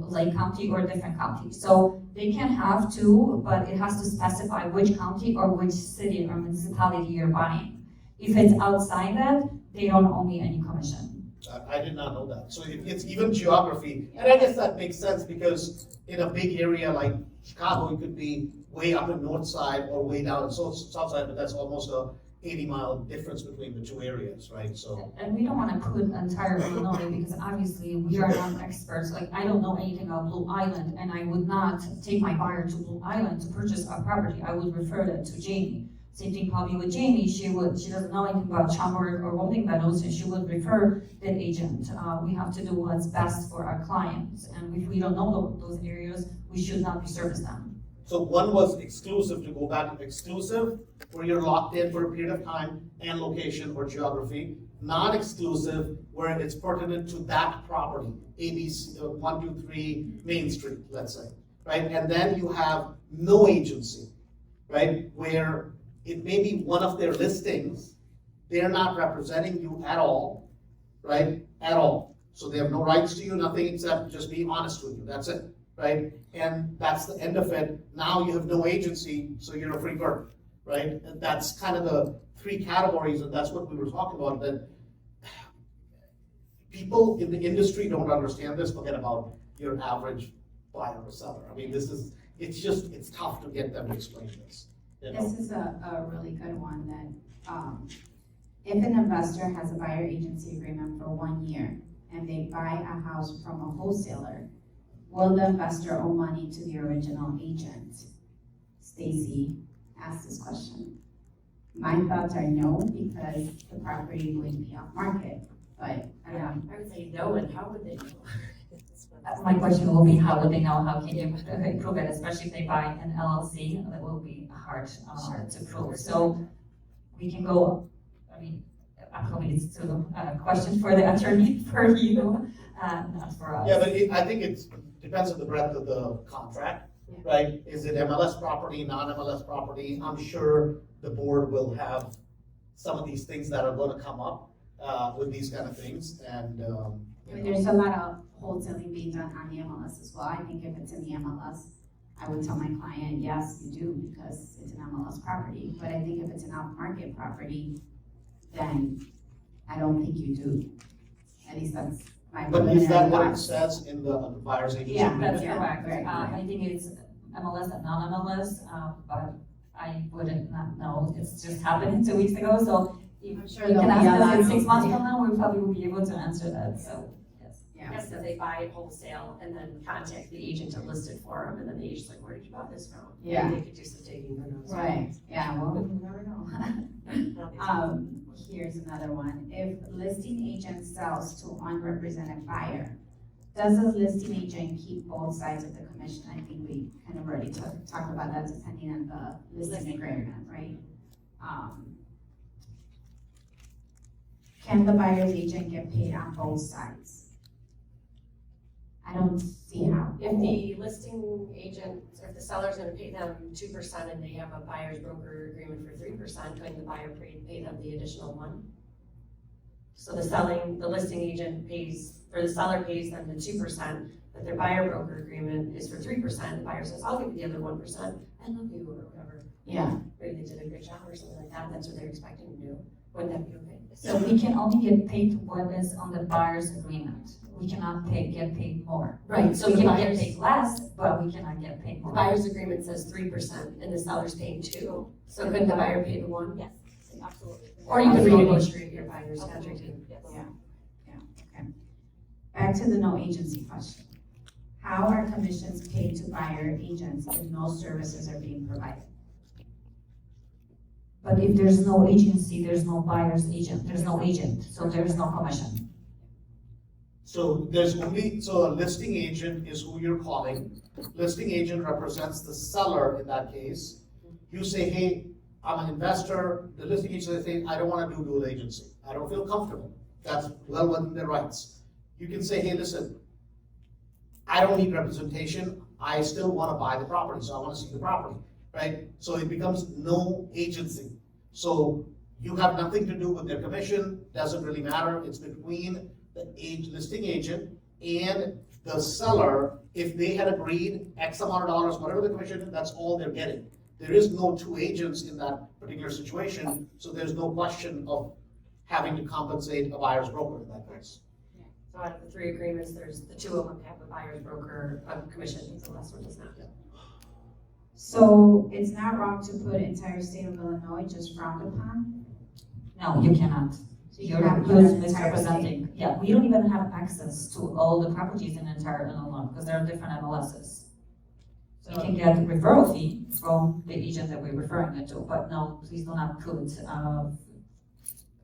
Lake County or different county. So they can have 2, but it has to specify which county or which city or municipality you're buying. If it's outside that, they don't owe me any commission. I did not know that. So it's even geography. And I guess that makes sense because in a big area like Chicago, it could be way up in north side or way down in south side, but that's almost a 80-mile difference between the 2 areas, right? So. And we don't want to put entire Illinois because obviously we are not experts. Like I don't know anything about Blue Island, and I would not take my buyer to Blue Island to purchase a property. I would refer that to Jaime. Same thing probably with Jaime. She doesn't know anything about Schaumburg or Rolling Meadows, and she would refer that agent. We have to do what's best for our clients, and if we don't know those areas, we should not be service them. So one was exclusive, to go back to exclusive, where you're locked in for a period of time and location or geography. Non-exclusive, where it's pertinent to that property, ABC, 123 Main Street, let's say, right? And then you have no agency, right? Where it may be one of their listings, they're not representing you at all, right? At all. So they have no rights to you, nothing except just be honest with you, that's it. Right? And that's the end of it. Now you have no agency, so you're a free bird, right? And that's kind of the 3 categories, and that's what we were talking about, that people in the industry don't understand this. Forget about your average buyer or seller. I mean, it's tough to get them to explain this. This is a really good one that, if an investor has a buyer agency agreement for 1 year and they buy a house from a wholesaler, will the investor owe money to the original agent? Stacy asked this question. My thoughts are no, because the property would be off market, but I would say no, and how would they know? My question will be, how would they know? How can you prove it? Especially if they buy an LLC, that will be hard to prove. So we can go, probably it's a question for the attorney, for you, not for us. Yeah, but I think it depends on the breadth of the contract, right? Is it MLS property, non-MLS property? I'm sure the board will have some of these things that are going to come up with these kind of things, and there's a lot of wholesaling being done on the MLS as well. I think if it's in the MLS, I would tell my client, yes, you do, because it's an MLS property. But I think if it's an off-market property, then I don't think you do. At least that's my. But is that what it says in the buyer's agency? Yeah, that's agreement? correct. I think it's MLS and non-MLS, but I wouldn't not know. It's just happened 2 weeks ago, so if I'm sure you can there'll be a ask lot us in of 6 months from now, we probably will be able to answer that, so, yes. Yeah. Yes, that they buy it wholesale and then contact the agent to list it for them, and then the agent's like, where did you buy this from? Yeah. Maybe they could do some digging, who knows? Right, yeah, well, you never know. Here's another one. If listing agent sells to unrepresented buyer, Does the listing agent keep both sides of the commission? I think we kind of already talked about that depending on the listing agreement, right? Can the buyer's agent get paid on both sides? I don't see how. If the listing agent, if the seller's gonna pay them 2% and they have a buyer's broker agreement for 3%, can the buyer pay them the additional 1%? So the listing agent pays, or the seller pays them the 2%, but their buyer broker agreement is for 3%, the buyer says, I'll give you the other 1%, I love you, or whatever. Yeah. Maybe they did a good job or something like that, that's what they're expecting to do. Wouldn't that be okay? So we can only get paid what is on the buyer's agreement. We cannot get paid more. Right, so We the can get buyer's, paid less, but we cannot get paid the more. buyer's agreement says 3% and the seller's paying 2%. So couldn't the buyer pay the 1%? Yes, absolutely. Or you could renegotiate your buyer's contract too. Yes. Back to the no agency question. How are commissions paid to buyer agents if no services are being provided? But if there's no agency, there's no buyer's agent, there's no agent, so there's no commission. So there's only, so a listing agent is who you're calling. Listing agent represents the seller in that case. You say, hey, I'm an investor. The listing agent says, I don't want to do dual agency. I don't feel comfortable. That's well within their rights. You can say, hey, listen, I don't need representation. I still want to buy the property, so I want to see the property, right? So it becomes no agency. So you have nothing to do with their commission, doesn't really matter. It's between the listing agent and the seller. If they had agreed X amount of dollars, whatever the commission is, that's all they're getting. There is no two agents in that particular situation, so there's no question of having to compensate a buyer's broker in that case. So out of the 3 agreements, there's the 2 of them have a buyer's broker commission, the last one does not. So it's not wrong to put entire state of Illinois, just frowned upon? No, you cannot. So you You're have to put just an entire state. misrepresenting. Yeah, we don't even have access to all the properties in entire Illinois because there are different MLSs. So you can get a referral fee from the agent that we're referring it to, but no, please do not put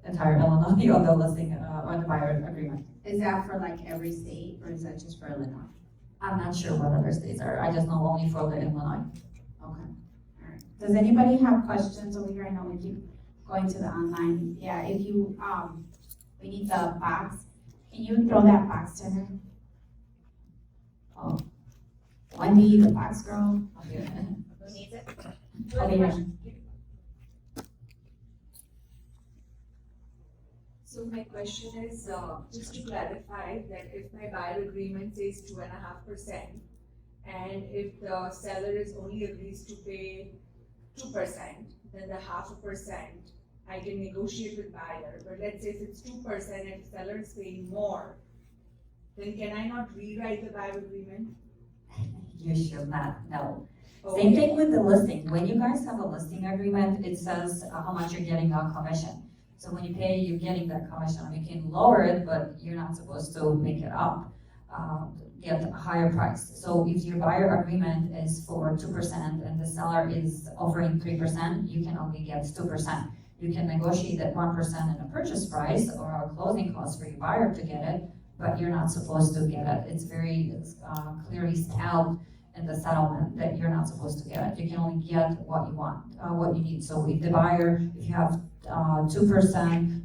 entire Illinois on the listing, on the buyer agreement. Is that for like every state, or is that just for Illinois? I'm not sure what other states are. I just know only for the Illinois. Okay, all right. Does anybody have questions over here? I know we keep going to the online. Yeah, if you, we need the box. Can you throw that box to her? Oh, Wendy, the box girl. Who needs it? I'll be here. So my question is, just to clarify, that if my buyer agreement says 2.5%, and if the seller is only agrees to pay 2%, then the 0.5%, I can negotiate with buyer. But let's say if it's 2% and the seller is paying more, then can I not rewrite the buyer agreement? You should not, no. Okay. Same thing with the listing. When you guys have a listing agreement, it says how much you're getting on commission. So when you pay, you're getting that commission. You can lower it, but you're not supposed to make it up, get a higher price. So if your buyer agreement is for 2% and the seller is offering 3%, you can only get 2%. You can negotiate that 1% in a purchase price or a closing cost for your buyer to get it, but you're not supposed to get it. It's very clearly spelled in the settlement that you're not supposed to get it. You can only get what you want, what you need. So if the buyer, if you have 2%,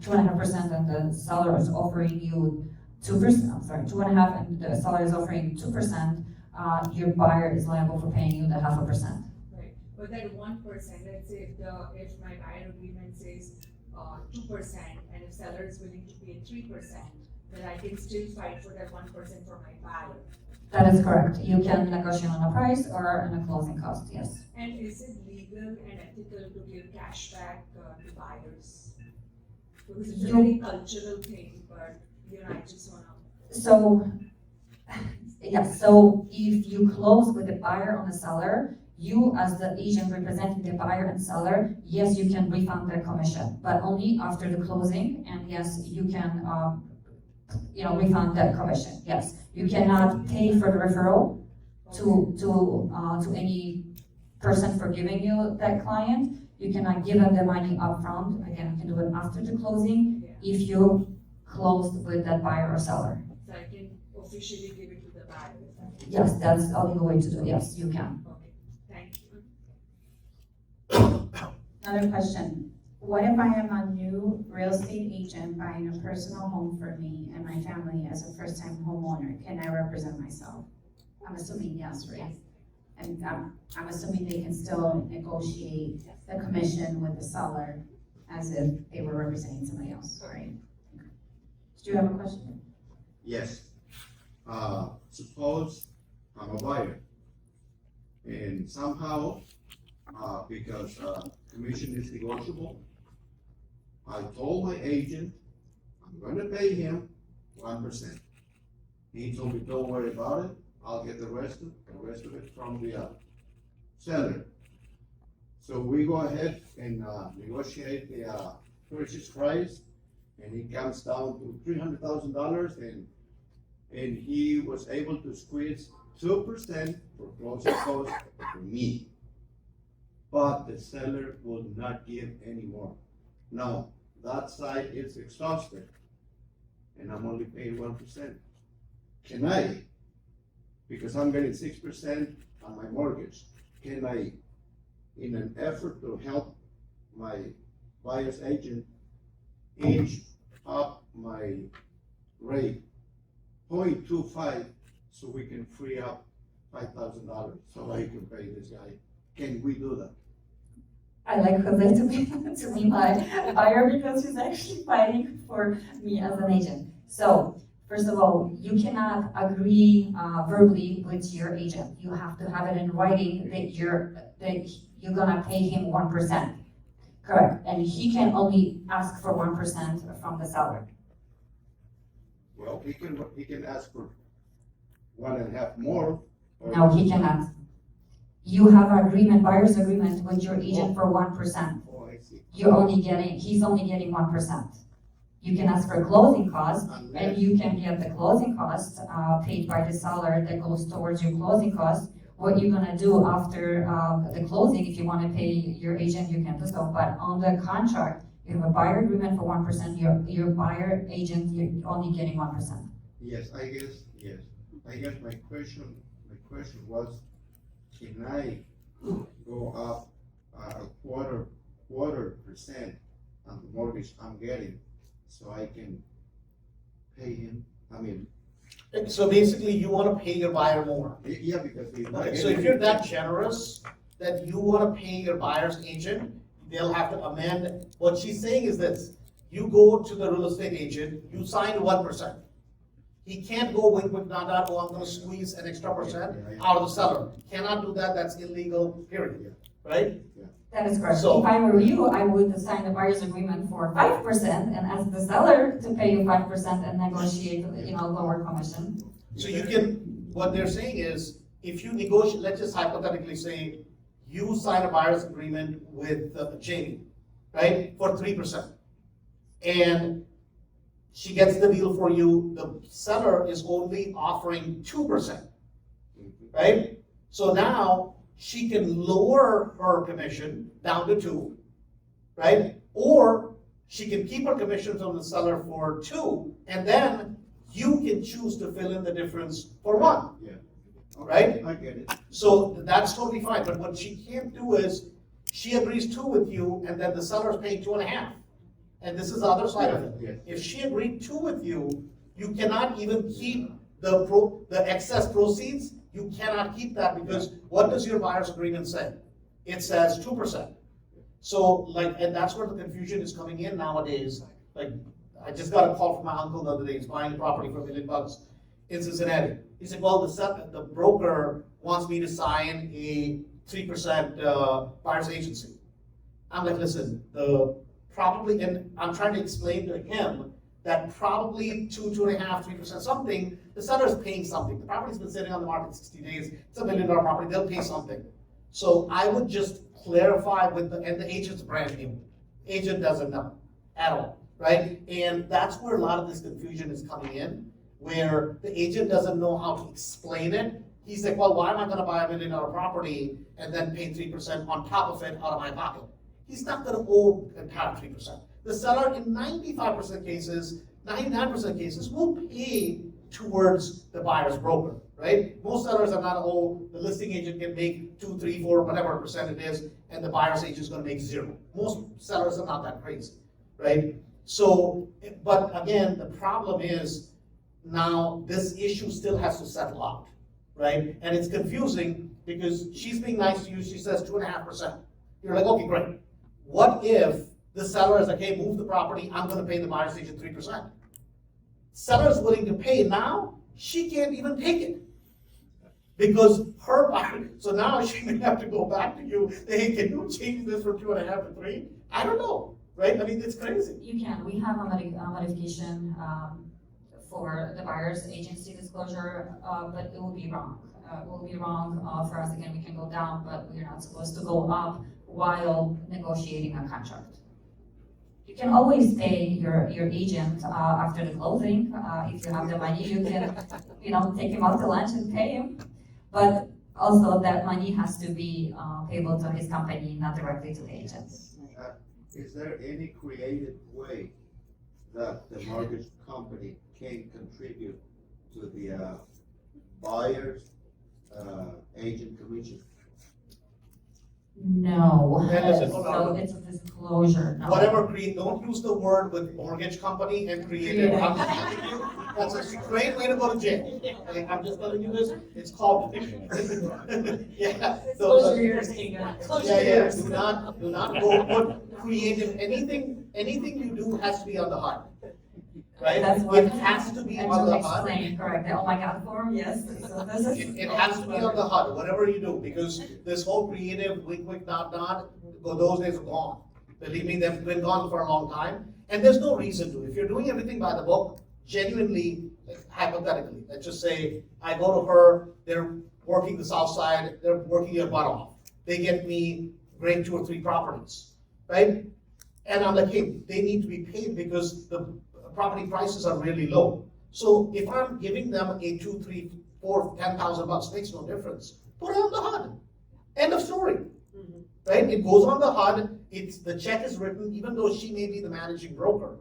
2.5%, and the seller is offering you 2%, I'm sorry, 2.5%, and the seller is offering 2%, your buyer is liable for paying you the 0.5%. Right, but that 1%, let's say if my buyer agreement says 2% and if seller is willing to pay 3%, then I can still fight for that 1% for my buyer. That is correct. You can negotiate on a price or on a closing cost, yes. And is it legal and ethical to give cash back to buyers? Because it's a very cultural thing, but I just wanna. So, yes, so if you close with the buyer on the seller, you as the agent representing the buyer and seller, yes, you can refund their commission, but only after the closing, and yes, you can, refund that commission, yes. You cannot pay for the referral to any person for giving you that client. You cannot give them the money upfront. Again, you can do it after the closing if you closed with that buyer or seller. So I can officially give it Yes, that's a legal way to do it, yes, you can. Okay, thank you. Another question. What if I am a new real estate agent buying a personal home for me and my family as a first-time homeowner? Can I represent myself? I'm assuming yes, right? And I'm assuming they can still negotiate the commission with the seller as if they were representing somebody else, right? Okay. Do you have a question? Yes. Suppose I'm a buyer. And somehow, because commission is negotiable, I told my agent, I'm gonna pay him 1%. He told me, don't worry about it, I'll get the rest of it from the seller. So we go ahead and negotiate the purchase price, and it comes down to $300,000, and he was able to squeeze 2% for closing costs for me. But the seller would not give any more. Now, that side is exhausted, and I'm only paying 1%. Can I, because I'm getting 6% on my mortgage, can I, in an effort to help my buyer's agent, inch up my rate 0.25 so we can free up $5,000 so I can pay this guy? Can we do that? I like Jose to be my buyer because he's actually fighting for me as an agent. So, first of all, you cannot agree verbally with your agent. You have to have it in writing that you're gonna pay him 1%. Correct, and he can only ask for 1% from the seller. Well, he can ask for 1.5 more. or- No, he cannot. You have an agreement, buyer's agreement with your agent for 1%. Oh, I see. He's only getting 1%. You can ask for closing costs, and you can get the closing costs paid by the seller that goes towards your closing costs. What you're gonna do after the closing, if you wanna pay your agent, you can do so, but on the contract, you have a buyer agreement for 1%, your buyer agent, you're only getting 1%. Yes. I guess my question was, can I go up a quarter percent on the mortgage I'm getting so I can pay him? I mean, So basically, you wanna pay your buyer more. yeah, because he's not Okay, so getting if you're it. that generous, that you wanna pay your buyer's agent, they'll have to amend. What she's saying is this: you go to the real estate agent, you sign 1%. He can't go wink, wink, nod, nod, oh, I'm gonna squeeze an extra percent out of the seller. Cannot do that, that's illegal, period, right? That is correct. So- If I were you, I would sign the buyer's agreement for 5% and ask the seller to pay you 5% and negotiate, lower commission. So you can, what they're saying is, if you negotiate, let's just hypothetically say, you sign a buyer's agreement with Jaime, right, for 3%. And she gets the deal for you, the seller is only offering 2%, right? So now, she can lower her commission down to 2, right? Or she can keep her commission from the seller for 2, and then you can choose to fill in the difference for 1. Yeah. Right? I get it. So that's totally fine, but what she can't do is, she agrees 2 with you, and then the seller is paying 2.5. And this is the other side of it. Yes. If she agreed 2 with you, you cannot even keep the excess proceeds. You cannot keep that, because what does your buyer's agreement say? It says 2%. So and that's where the confusion is coming in nowadays. Like, I just got a call from my uncle the other day, he's buying a property for $1 million in Cincinnati. He said, well, the broker wants me to sign a 3% buyer's agency. I'm like, listen, and I'm trying to explain to him that probably 2.5%, 3% something, the seller is paying something. The property's been sitting on the market 60 days, it's a $1 million property, they'll pay something. So I would just clarify and the agent's brand new. Agent doesn't know at all, right? And that's where a lot of this confusion is coming in, where the agent doesn't know how to explain it. He's like, well, why am I gonna buy a $1 million property and then pay 3% on top of it out of my pocket? He's not gonna owe the entire 3%. The seller in 95% cases, 99% cases will pay towards the buyer's broker, right? Most sellers are not, oh, the listing agent can make 2, 3, 4, whatever percent it is, and the buyer's agent is gonna make 0. Most sellers are not that crazy, right? So, but again, the problem is now this issue still has to settle out, right? And it's confusing because she's being nice to you, she says 2.5%. You're like, okay, great. What if the seller is like, hey, move the property, I'm gonna pay the buyer's agent 3%. Seller's willing to pay now, she can't even take it. Because her buyer, so now she may have to go back to you, hey, can you change this from 2.5 to 3? I don't know, right? I mean, it's crazy. You can, we have a modification for the buyer's agency disclosure, but it will be wrong. It will be wrong for us, again, we can go down, but we're not supposed to go up while negotiating a contract. You can always pay your agent after the closing. If you have the money, you can, take him out to lunch and pay him. But also that money has to be payable to his company, not directly to the agent. Is there any creative way that the mortgage company can contribute to the buyer's agent commission? No, Then listen, hold so on. it's a disclosure, no. Whatever don't use the word with mortgage company and creative. Yeah. I'm just telling you, that's a great way to go to jail. Okay, I'm just telling you this, it's called. Yeah. Close your ears, Kinga. Close your Yeah, ears. do not go put creative, anything you do has to be on the HUD. Right? That's what. It has to be I on the just HUD. explained, correct, the oh my god form, yes, so this is. It has to be on the HUD, whatever you do, because this whole creative wink, nod, those days are gone. Believe me, they've been gone for a long time, and there's no reason to. If you're doing everything by the book, genuinely, hypothetically, let's just say, I go to her, they're working the south side, they're working their butt off. They get me great 2 or 3 properties, right? And I'm like, hey, they need to be paid because the property prices are really low. So if I'm giving them a 2, 3, 4, $10,000, makes no difference. Put it on the HUD. End of story. Right? It goes on the HUD. The check is written, even though she may be the managing broker.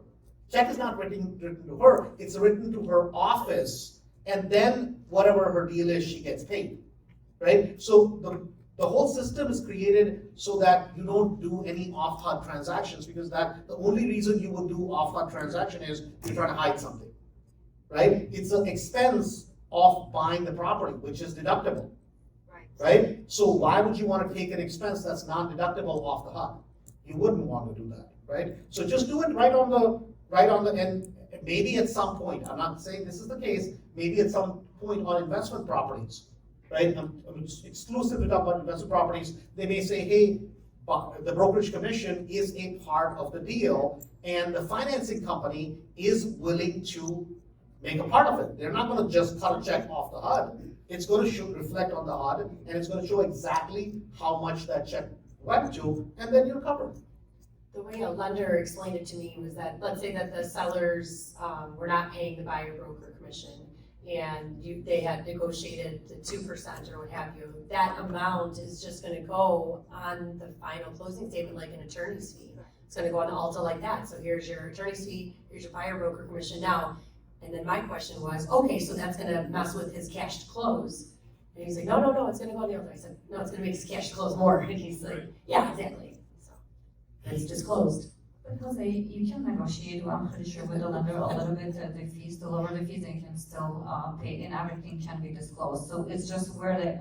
Check is not written to her. It's written to her office, and then whatever her deal is, she gets paid. Right? So the whole system is created so that you don't do any off-HUD transactions, because the only reason you would do off-HUD transaction is you're trying to hide something, right? It's an expense of buying the property, which is deductible, right? So why would you want to take an expense that's non-deductible off the HUD? You wouldn't want to do that, right? So just do it right on the end. Maybe at some point, I'm not saying this is the case, maybe at some point on investment properties, right? I'm exclusive to talk about investment properties. They may say, hey, the brokerage commission is a part of the deal, and the financing company is willing to make a part of it. They're not gonna just cut a check off the HUD. It's gonna reflect on the HUD, and it's gonna show exactly how much that check went to, and then you're covered. The way a lender explained it to me was that, let's say that the sellers were not paying the buyer broker commission, and they had negotiated the 2% or what have you, that amount is just gonna go on the final closing statement like an attorney's fee. It's gonna go on the Alta like that. So here's your attorney's fee, here's your buyer broker commission now. And then my question was, okay, so that's gonna mess with his cash to close. And he's like, no, it's gonna go on the Alta. I said, no, it's gonna make his cash to close more. And he's like, yeah, exactly. So, and it's just closed. But Jose, you can negotiate, I'm pretty sure, with the lender a little bit, the fees, to lower the fees, and you can still pay, and everything can be disclosed. So it's just where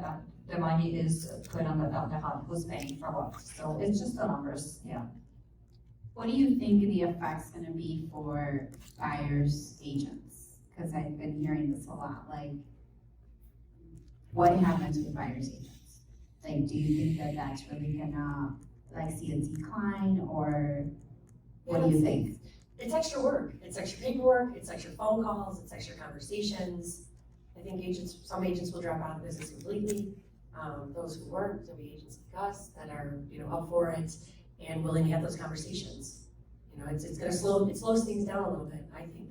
the money is put on the HUD, who's paying for what. So it's just the numbers, yeah. What do you think the effect's gonna be for buyers' agents? Because I've been hearing this a lot, like, what happens with buyers' agents? Like, do you think that that's really gonna, see a decline, or what do you think? It's extra work. It's extra paperwork. It's extra phone calls. It's extra conversations. I think some agents will drop out of business completely. Those who weren't, there'll be agents like us that are, up for it and willing to have those conversations. It's gonna it slows things down a little bit, I think.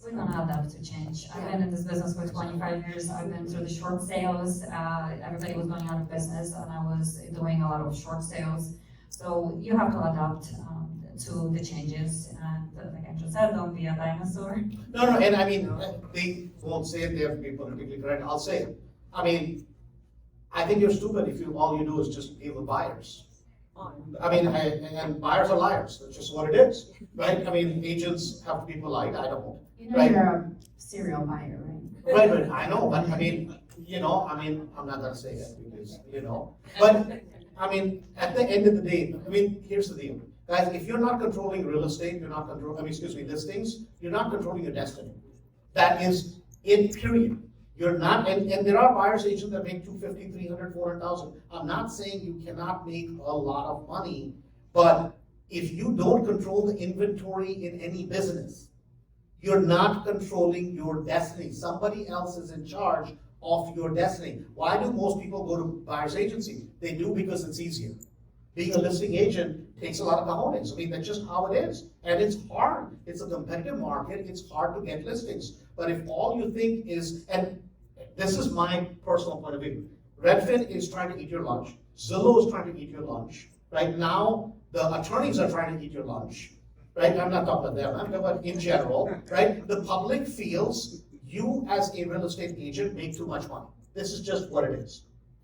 We're gonna adapt to change. I've been in this business for 25 years. I've been through the short sales. Everybody was going out of business, and I was doing a lot of short sales. So you have to adapt. to the changes, and like Andrew said, don't be a dinosaur. No, and I mean, they won't say it, they have to be politically correct, I'll say it. I mean, I think you're stupid if all you do is just deal with buyers. I mean, and buyers are liars, that's just what it is, right? I mean, agents have to be polite, I don't. You know Right. you're a serial buyer, right? Right, but I know, but I mean, I'm not gonna say that because, but, I mean, at the end of the day, I mean, here's the deal. Guys, if you're not controlling real estate, you're not listings, you're not controlling your destiny. That is it, period. You're not, and there are buyer's agents that make 250, 300, 400,000. I'm not saying you cannot make a lot of money, but if you don't control the inventory in any business, you're not controlling your destiny. Somebody else is in charge of your destiny. Why do most people go to buyer's agency? They do because it's easier. Being a listing agent takes a lot of cojones. I mean, that's just how it is. And it's hard. It's a competitive market. It's hard to get listings. But if all you think is, and this is my personal point of view, Redfin is trying to eat your lunch. Zillow is trying to eat your lunch. Right now, the attorneys are trying to eat your lunch. Right? I'm not talking about them. I'm talking about in general. Right? The public feels you as a real estate agent make too much money. This is just what it is.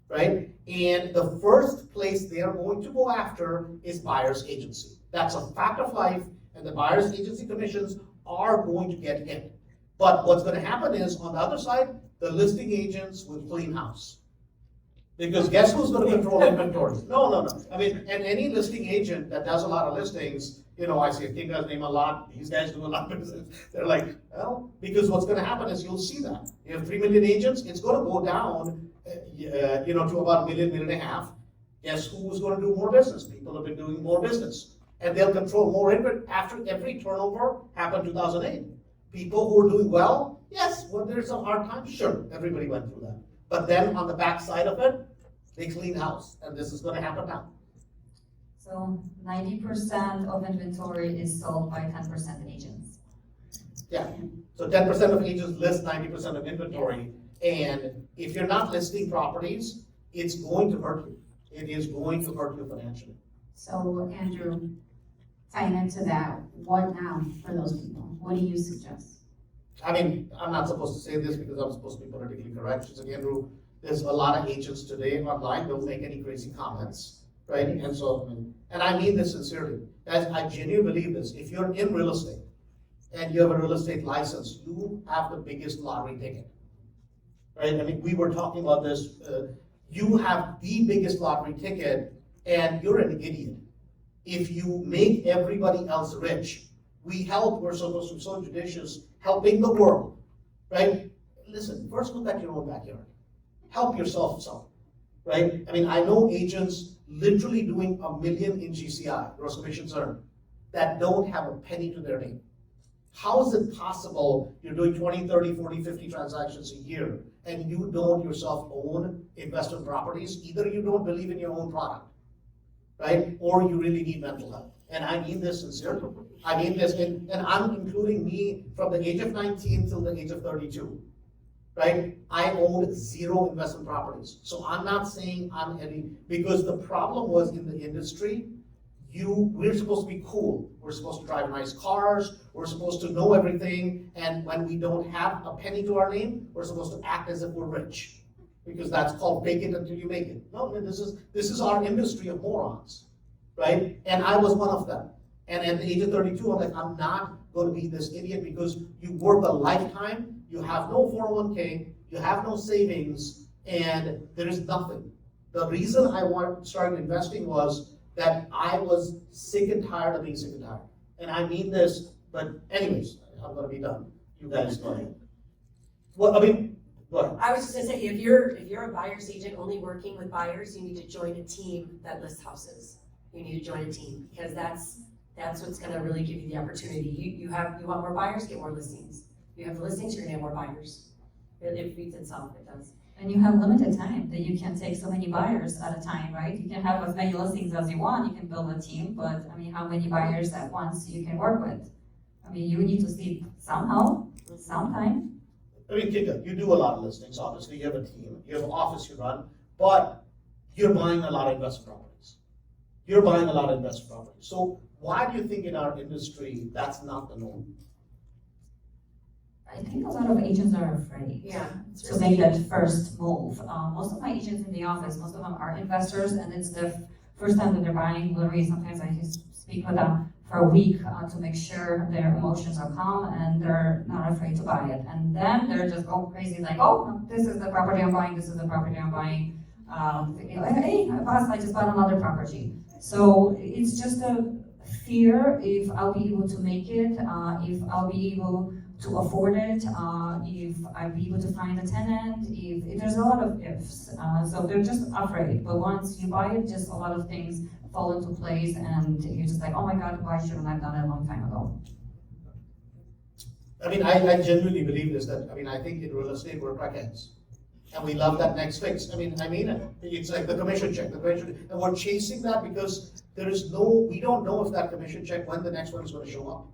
Right? And the first place they are going to go after is buyer's agency. That's a fact of life, and the buyer's agency commissions are going to get hit. But what's going to happen is, on the other side, the listing agents will clean house. Because guess who's going to control inventory? No. I mean, and any listing agent that does a lot of listings, I see Kinga's name a lot, these guys do a lot of business. They're like, well, because what's going to happen is you'll see that. You have 3 million agents, it's going to go down to about 1.5 million. Guess who's going to do more business? People have been doing more business. And they'll control more inventory. After every turnover happened in 2008. People who are doing well, yes, when there's some hard times, sure, everybody went through that. But then on the back side of it, they clean house. And this is going to happen now. So 90% of inventory is sold by 10% of agents. Yeah, so 10% of agents list 90% of inventory. And if you're not listing properties, it's going to hurt you. It is going to hurt you financially. So Andrew, tying into that, what now for those people? What do you suggest? I mean, I'm not supposed to say this because I'm supposed to be politically correct. Just like Andrew, there's a lot of agents today online, don't make any crazy comments, right? And so, and I mean this sincerely. Guys, I genuinely believe this. If you're in real estate and you have a real estate license, you have the biggest lottery ticket, right? I mean, we were talking about this. You have the biggest lottery ticket and you're an idiot. If you make everybody else rich, we're supposed to be so judicious, helping the world, right? Listen, first look at your own backyard. Help yourself some, right? I mean, I know agents literally doing $1 million in GCI, gross commissions earned, that don't have a penny to their name. How is it possible you're doing 20, 30, 40, 50 transactions a year and you don't yourself own investment properties? Either you don't believe in your own product, right? Or you really need mental health. And I mean this sincerely. I mean this, and I'm including me from the age of 19 till the age of 32, right? I owned 0 investment properties. So I'm not saying I'm any, because the problem was in the industry, we're supposed to be cool. We're supposed to drive nice cars. We're supposed to know everything. And when we don't have a penny to our name, we're supposed to act as if we're rich. Because that's called fake it until you make it. No, this is our industry of morons, right? And I was one of them. And at the age of 32, I'm like, I'm not going to be this idiot because you work a lifetime, you have no 401k, you have no savings, and there is nothing. The reason I started investing was that I was sick and tired of being sick and tired. And I mean this, but anyways, I'm going to be done. You guys go ahead. Well, I mean, what? I was just gonna say, if you're a buyer's agent only working with buyers, you need to join a team that lists houses. You need to join a team because that's what's gonna really give you the opportunity. You want more buyers, get more listings. You have listings, you're gonna have more buyers. It feeds itself, it does. And you have limited time that you can take so many buyers at a time, right? You can have as many listings as you want, you can build a team, but I mean, how many buyers at once you can work with? I mean, you need to sleep somehow, sometime. I mean, Kinga, you do a lot of listings, obviously, you have a team, you have an office you run, but you're buying a lot of investment properties, you're buying a lot of investment property. So why do you think in our industry that's not the norm? I think a lot of agents are afraid. Yeah. To make that first move. Most of my agents in the office, most of them are investors, and it's the first time that they're buying. Literally, sometimes I just speak with them for a week to make sure their emotions are calm and they're not afraid to buy it. And then they're just go crazy, like, oh, this is the property I'm buying, this is the property I'm buying. Hey, boss, I just bought another property. So it's just a fear if I'll be able to make it, if I'll be able to afford it, if I'll be able to find a tenant, if there's a lot of ifs. So they're just afraid. But once you buy it, just a lot of things fall into place and you're just like, oh my God, why shouldn't I have done it a long time ago? I mean, I genuinely believe this, that, I mean, I think in real estate, we're crackheads. And we love that next fix. I mean it. It's like the commission check, and we're chasing that because we don't know if that commission check, when the next one is gonna show up.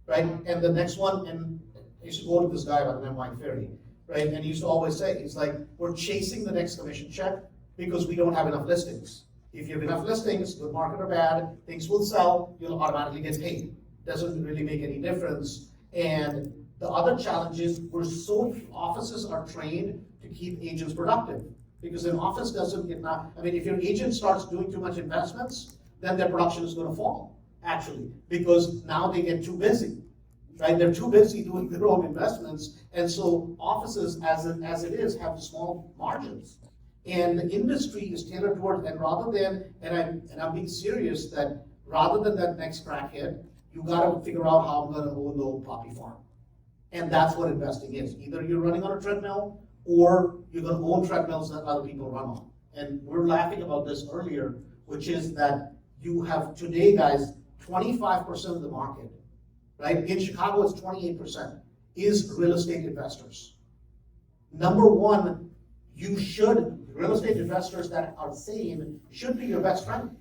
Right? And the next one, and I used to go to this guy by the name of Mike Ferry, right? And he used to always say, it's like, we're chasing the next commission check because we don't have enough listings. If you have enough listings, good market or bad, things will sell, you'll automatically get paid. Doesn't really make any difference. And the other challenge is offices are trained to keep agents productive. Because an office doesn't get if your agent starts doing too much investments, then their production is gonna fall, actually, because now they get too busy, right? They're too busy doing their own investments, and so offices, as it is, have small margins. And the industry is tailored towards, and rather than, and I'm being serious, that rather than that next crackhead, you gotta figure out how I'm gonna own the old poppy farm. And that's what investing is. Either you're running on a treadmill, or you're gonna own treadmills that other people run on. And we're laughing about this earlier, which is that you have today, guys, 25% of the market, right? In Chicago, it's 28%, is real estate investors. Number one, real estate investors that are sane should be your best friend,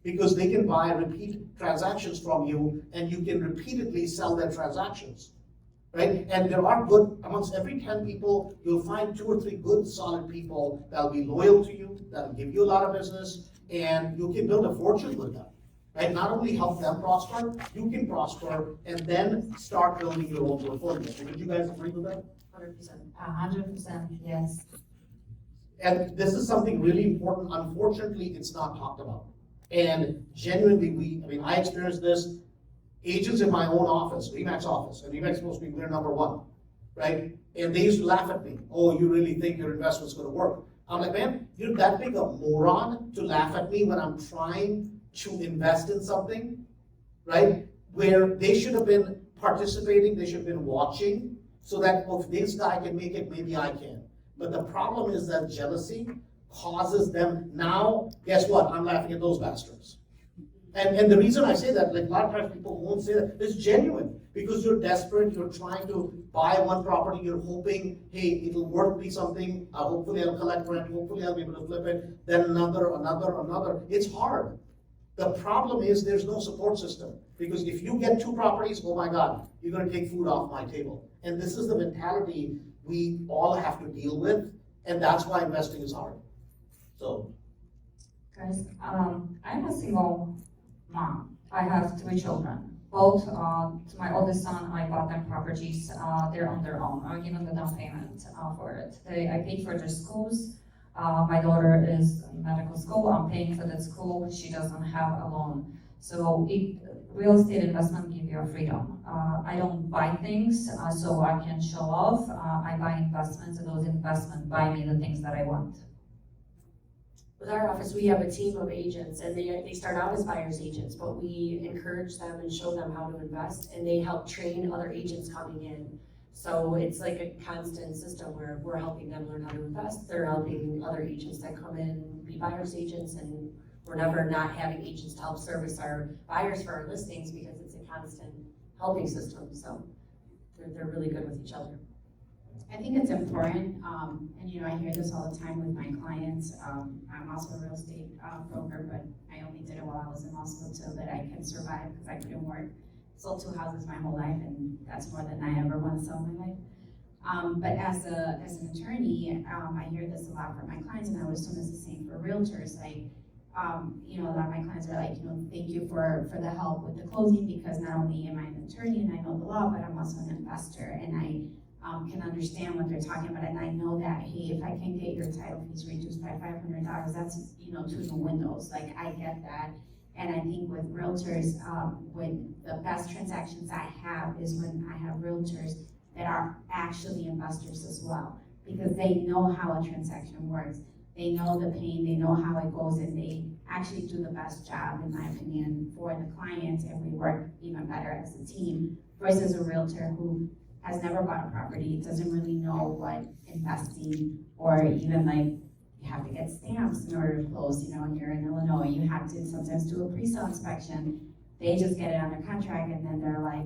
because they can buy repeat transactions from you and you can repeatedly sell their transactions, right? And there are amongst every 10 people, you'll find 2 or 3 good, solid people that'll be loyal to you, that'll give you a lot of business, and you can build a fortune with them, right? Not only help them prosper, you can prosper and then start building your own portfolio. Would you guys agree with that? 100%. 100%, yes. And this is something really important. Unfortunately, it's not talked about. And genuinely, I experienced this. Agents in my own office, RE/MAX office, and RE/MAX supposed to be clear number 1, right? And they used to laugh at me. Oh, you really think your investment's gonna work? I'm like, man, you're that big a moron to laugh at me when I'm trying to invest in something, right? Where they should have been participating, they should have been watching, so that if this guy can make it, maybe I can. But the problem is that jealousy causes them, now, guess what? I'm laughing at those bastards. And the reason I say that, like a lot of times people won't say that, it's genuine. Because you're desperate, you're trying to buy one property, you're hoping, hey, it'll worth me something, hopefully I'll collect rent, hopefully I'll be able to flip it, then another. It's hard. The problem is there's no support system. Because if you get 2 properties, oh my God, you're gonna take food off my table. And this is the mentality we all have to deal with, and that's why investing is hard. So. Guys, I'm a single mom. I have 3 children. Both, to my oldest son, I bought them properties. They're on their own. I given the down payment for it. I paid for their schools. My daughter is in medical school. I'm paying for that school. She doesn't have a loan. So real estate investment gives you a freedom. I don't buy things so I can show off. I buy investments, and those investments buy me the things that I want. With our office, we have a team of agents, and they start out as buyer's agents, but we encourage them and show them how to invest, and they help train other agents coming in. So it's like a constant system where we're helping them learn how to invest. They're helping other agents that come in be buyer's agents, and we're never not having agents to help service our buyers for our listings, because it's a constant helping system. So they're really good with each other. I think it's important, and I hear this all the time with my clients. I'm also a real estate broker, but I only did it while I was in law school so that I can survive, because I couldn't work. Sold 2 houses my whole life, and that's more than I ever want to sell in my life. But as an attorney, I hear this a lot from my clients, and I would assume it's the same for realtors. Like, you know, a lot of my clients are like, you know, thank you for the help with the closing, because not only am I an attorney and I know the law, but I'm also an investor, and I can understand what they're talking about, and I know that, hey, if I can get your title fees reduced by $500, that's, you know, 2 new windows, like, I get that. And I think with realtors, when the best transactions I have is when I have realtors that are actually investors as well, because they know how a transaction works. They know the pain, they know how it goes, and they actually do the best job, in my opinion, for the client, and we work even better as a team versus a realtor who has never bought a property, doesn't really know what investing, or even like, you have to get stamps in order to close, you know, when you're in Illinois, you have to sometimes do a pre-sale inspection. They just get it under contract, and then they're like,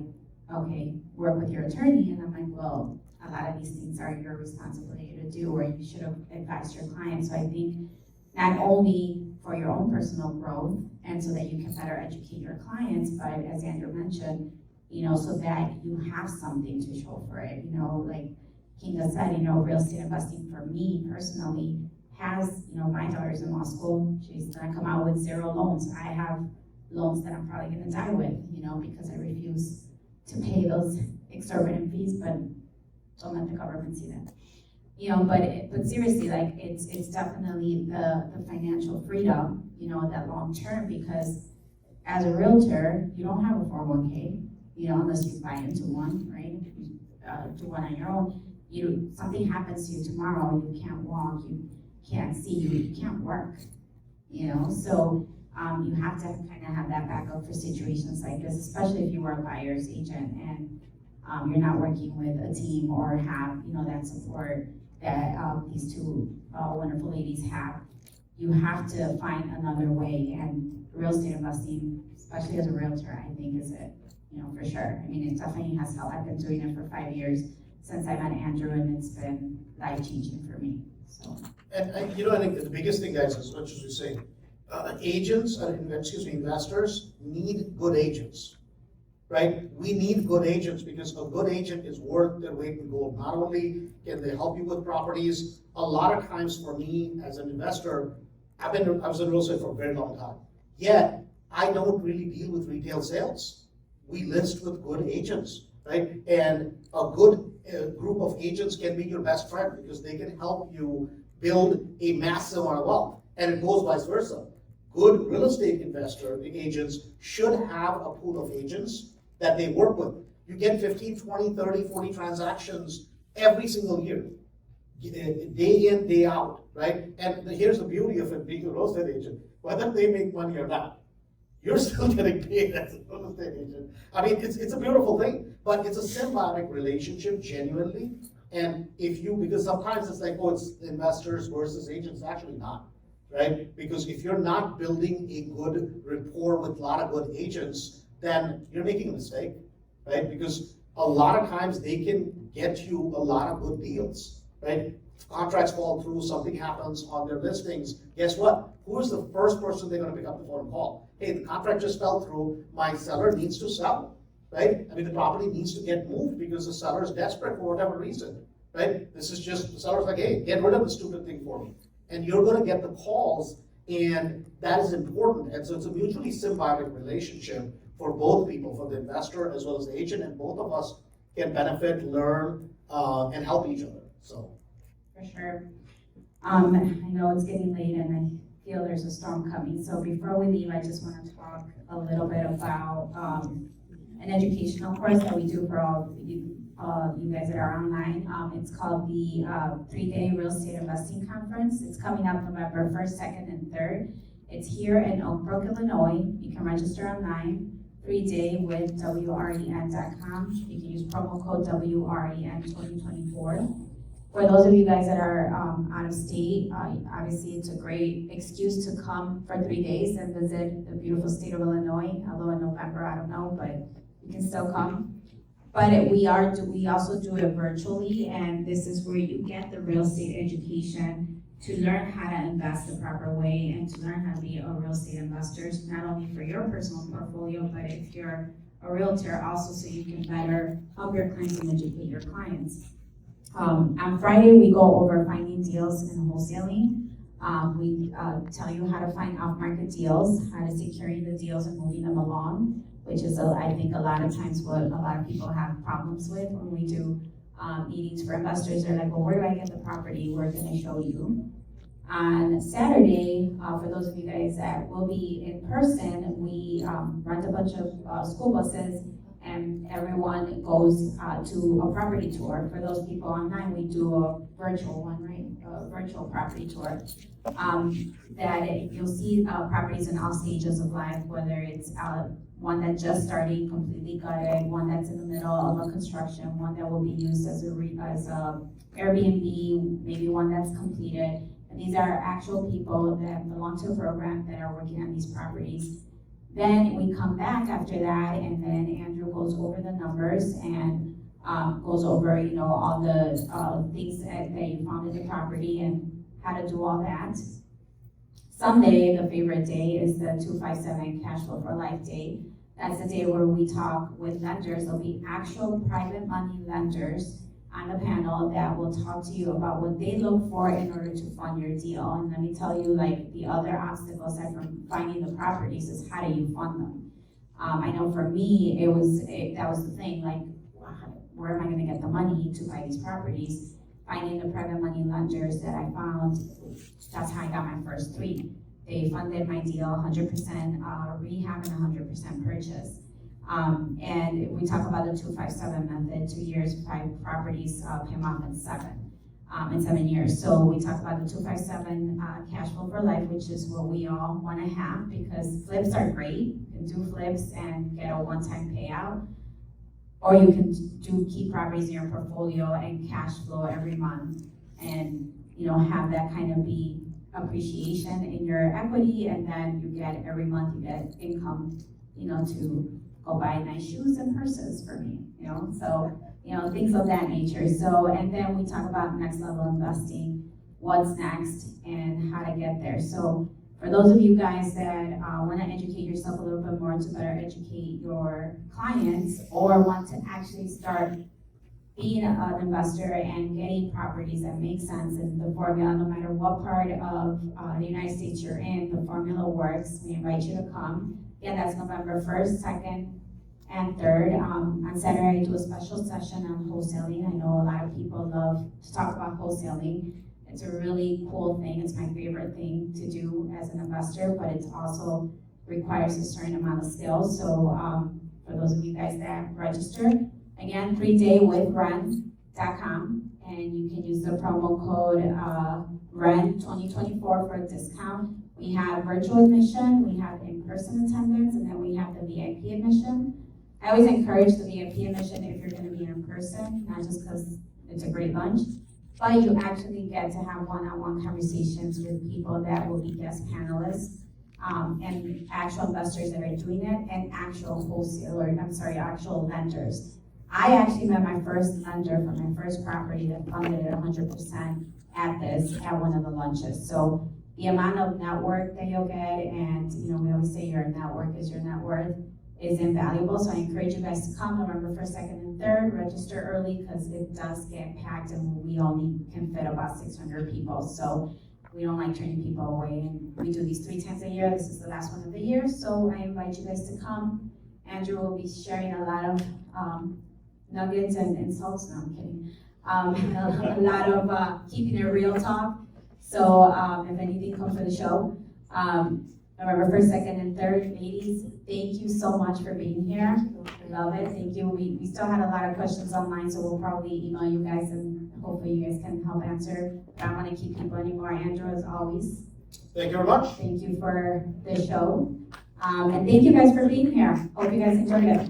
okay, work with your attorney, and I'm like, well, a lot of these things are your responsibility to do, or you should have advised your client. So I think not only for your own personal growth, and so that you can better educate your clients, but as Andrew mentioned, you know, so that you have something to show for it. You know, like Kinga said, you know, real estate investing for me personally has, you know, my daughter's in law school, she's gonna come out with 0 loans. I have loans that I'm probably gonna die with, you know, because I refuse to pay those exorbitant fees, but don't let the government see that. You know, but seriously, like, it's definitely the financial freedom, you know, that long term, because as a realtor, you don't have a 401k, you know, unless you buy into one, right? Do one on your own. Something happens to you tomorrow, you can't walk, you can't see, you can't work, you know? So you have to kind of have that backup for situations like this, especially if you are a buyer's agent and you're not working with a team or have, you know, that support that these 2 wonderful ladies have. You have to find another way, and real estate investing, especially as a realtor, I think is it, you know, for sure. I mean, it definitely has helped. I've been doing it for 5 years since I met Andrew, and it's been life-changing for me, so. And you know, I think the biggest thing, guys, as much as we say, investors need good agents, right? We need good agents, because a good agent is worth their weight in gold. Not only can they help you with properties, a lot of times for me as an investor, I was in real estate for a very long time, yet I don't really deal with retail sales. We list with good agents, right? And a good group of agents can be your best friend, because they can help you build a massive amount of wealth, and it goes vice versa. Good real estate agents should have a pool of agents that they work with. You get 15, 20, 30, 40 transactions every single year, day in, day out, right? And here's the beauty of it being a real estate agent. Whether they make money or not, you're still getting paid as a real estate agent. I mean, it's a beautiful thing, but it's a symbiotic relationship, genuinely. And because sometimes it's like, oh, it's investors versus agents, actually not, right? Because if you're not building a good rapport with a lot of good agents, then you're making a mistake, right? Because a lot of times they can get you a lot of good deals, right? Contracts fall through, something happens on their listings, guess what? Who is the first person they're gonna pick up the phone and call? Hey, the contract just fell through, my seller needs to sell, right? I mean, the property needs to get moved because the seller is desperate for whatever reason, right? This is just, the seller's like, hey, get rid of the stupid thing for me. And you're gonna get the calls, and that is important. And so it's a mutually symbiotic relationship for both people, for the investor as well as the agent, and both of us can benefit, learn, and help each other, so. For sure. I know it's getting late, and I feel there's a storm coming, so before we leave, I just want to talk a little bit about an educational course that we do for all you guys that are online. It's called the 3-day Real Estate Investing Conference. It's coming up November 1st, 2nd, and 3rd. It's here in Oak Brook, Illinois. You can register online, 3-day with WREN.com. You can use promo code WREN 2024. For those of you guys that are out of state, obviously it's a great excuse to come for 3 days and visit the beautiful state of Illinois. Although in November, I don't know, but you can still come. But we also do it virtually, and this is where you get the real estate education to learn how to invest the proper way and to learn how to be a real estate investor, not only for your personal portfolio, but if you're a realtor also, so you can better help your clients and educate your clients. On Friday, we go over finding deals and wholesaling. We tell you how to find off-market deals, how to securing the deals and moving them along, which is, I think, a lot of times what a lot of people have problems with when we do meetings for investors. They're like, well, where do I get the property? We're going to show you. On Saturday, for those of you guys that will be in person, we rent a bunch of school buses and everyone goes to a property tour. For those people online, we do a virtual one, right? A virtual property tour. That you'll see properties in all stages of life, whether it's one that just started, completely gutted, one that's in the middle of a construction, one that will be used as a Airbnb, maybe one that's completed. And these are actual people that belong to a program that are working on these properties. Then we come back after that, and then Andrew goes over the numbers and goes over, all the things that you found in the property and how to do all that. Sunday, the favorite day, is the 257 Cash Flow for Life Day. That's the day where we talk with lenders. There'll be actual private money lenders on the panel that will talk to you about what they look for in order to fund your deal. And let me tell you, the other obstacle aside from finding the properties is how do you fund them? I know for me, that was the thing, where am I gonna get the money to buy these properties? Finding the private money lenders that I found, that's how I got my first 3. They funded my deal 100% rehab and 100% purchase. And we talk about the 257 method, 2 years, 5 properties came off in 7 years. So we talk about the 257 cash flow for life, which is what we all wanna have, because flips are great. You can do flips and get a one-time payout, or you can do key properties in your portfolio and cash flow every month and have that kind of be appreciation in your equity, and then you get every month you get income, to go buy nice shoes and purses for me, so things of that nature. So, and then we talk about next level investing, what's next, and how to get there. So for those of you guys that want to educate yourself a little bit more to better educate your clients, or want to actually start being an investor and getting properties that make sense in the formula, no matter what part of the United States you're in, the formula works. We invite you to come. Yeah, that's November 1st, 2nd, and 3rd. On Saturday, I do a special session on wholesaling. I know a lot of people love to talk about wholesaling. It's a really cool thing. It's my favorite thing to do as an investor, but it also requires a certain amount of skill. So for those of you guys that register, again, 3daywithren.com, and you can use the promo code REN2024 for a discount. We have virtual admission, we have in-person attendance, and then we have the VIP admission. I always encourage the VIP admission if you're gonna be in person, not just because it's a great lunch, but you actually get to have one-on-one conversations with people that will be guest panelists, and actual investors that are doing it, and actual actual lenders. I actually met my first lender for my first property that funded it 100% at one of the lunches. So the amount of network that you'll get, and we always say your network is your net worth, is invaluable. So I encourage you guys to come November 1st, 2nd, and 3rd. Register early because it does get packed, and we only can fit about 600 people. So we don't like turning people away, and we do these 3 times a year. This is the last one of the year, so I invite you guys to come. Andrew will be sharing a lot of nuggets and insults. No, I'm kidding. A lot of keeping it real talk. So if anything, come for the show. November 1st, 2nd, and 3rd. Ladies, thank you so much for being here. I love it. Thank you. We still had a lot of questions online, so we'll probably email you guys, and hopefully you guys can help answer. But I don't want to keep people anymore. Andrew, as always, Thank you very much. thank you for the show. And thank you guys for being here. Hope you guys enjoyed it.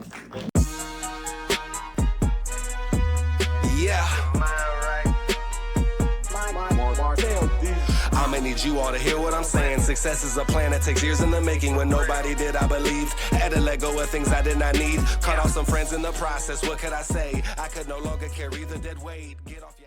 Yeah. I'ma need you all to hear what I'm saying. Success is a plan that takes years in the making. When nobody did, I believed. Had to let go of things I did not need. Cut off some friends in the process. What could I say? I could no longer carry the dead weight. Get off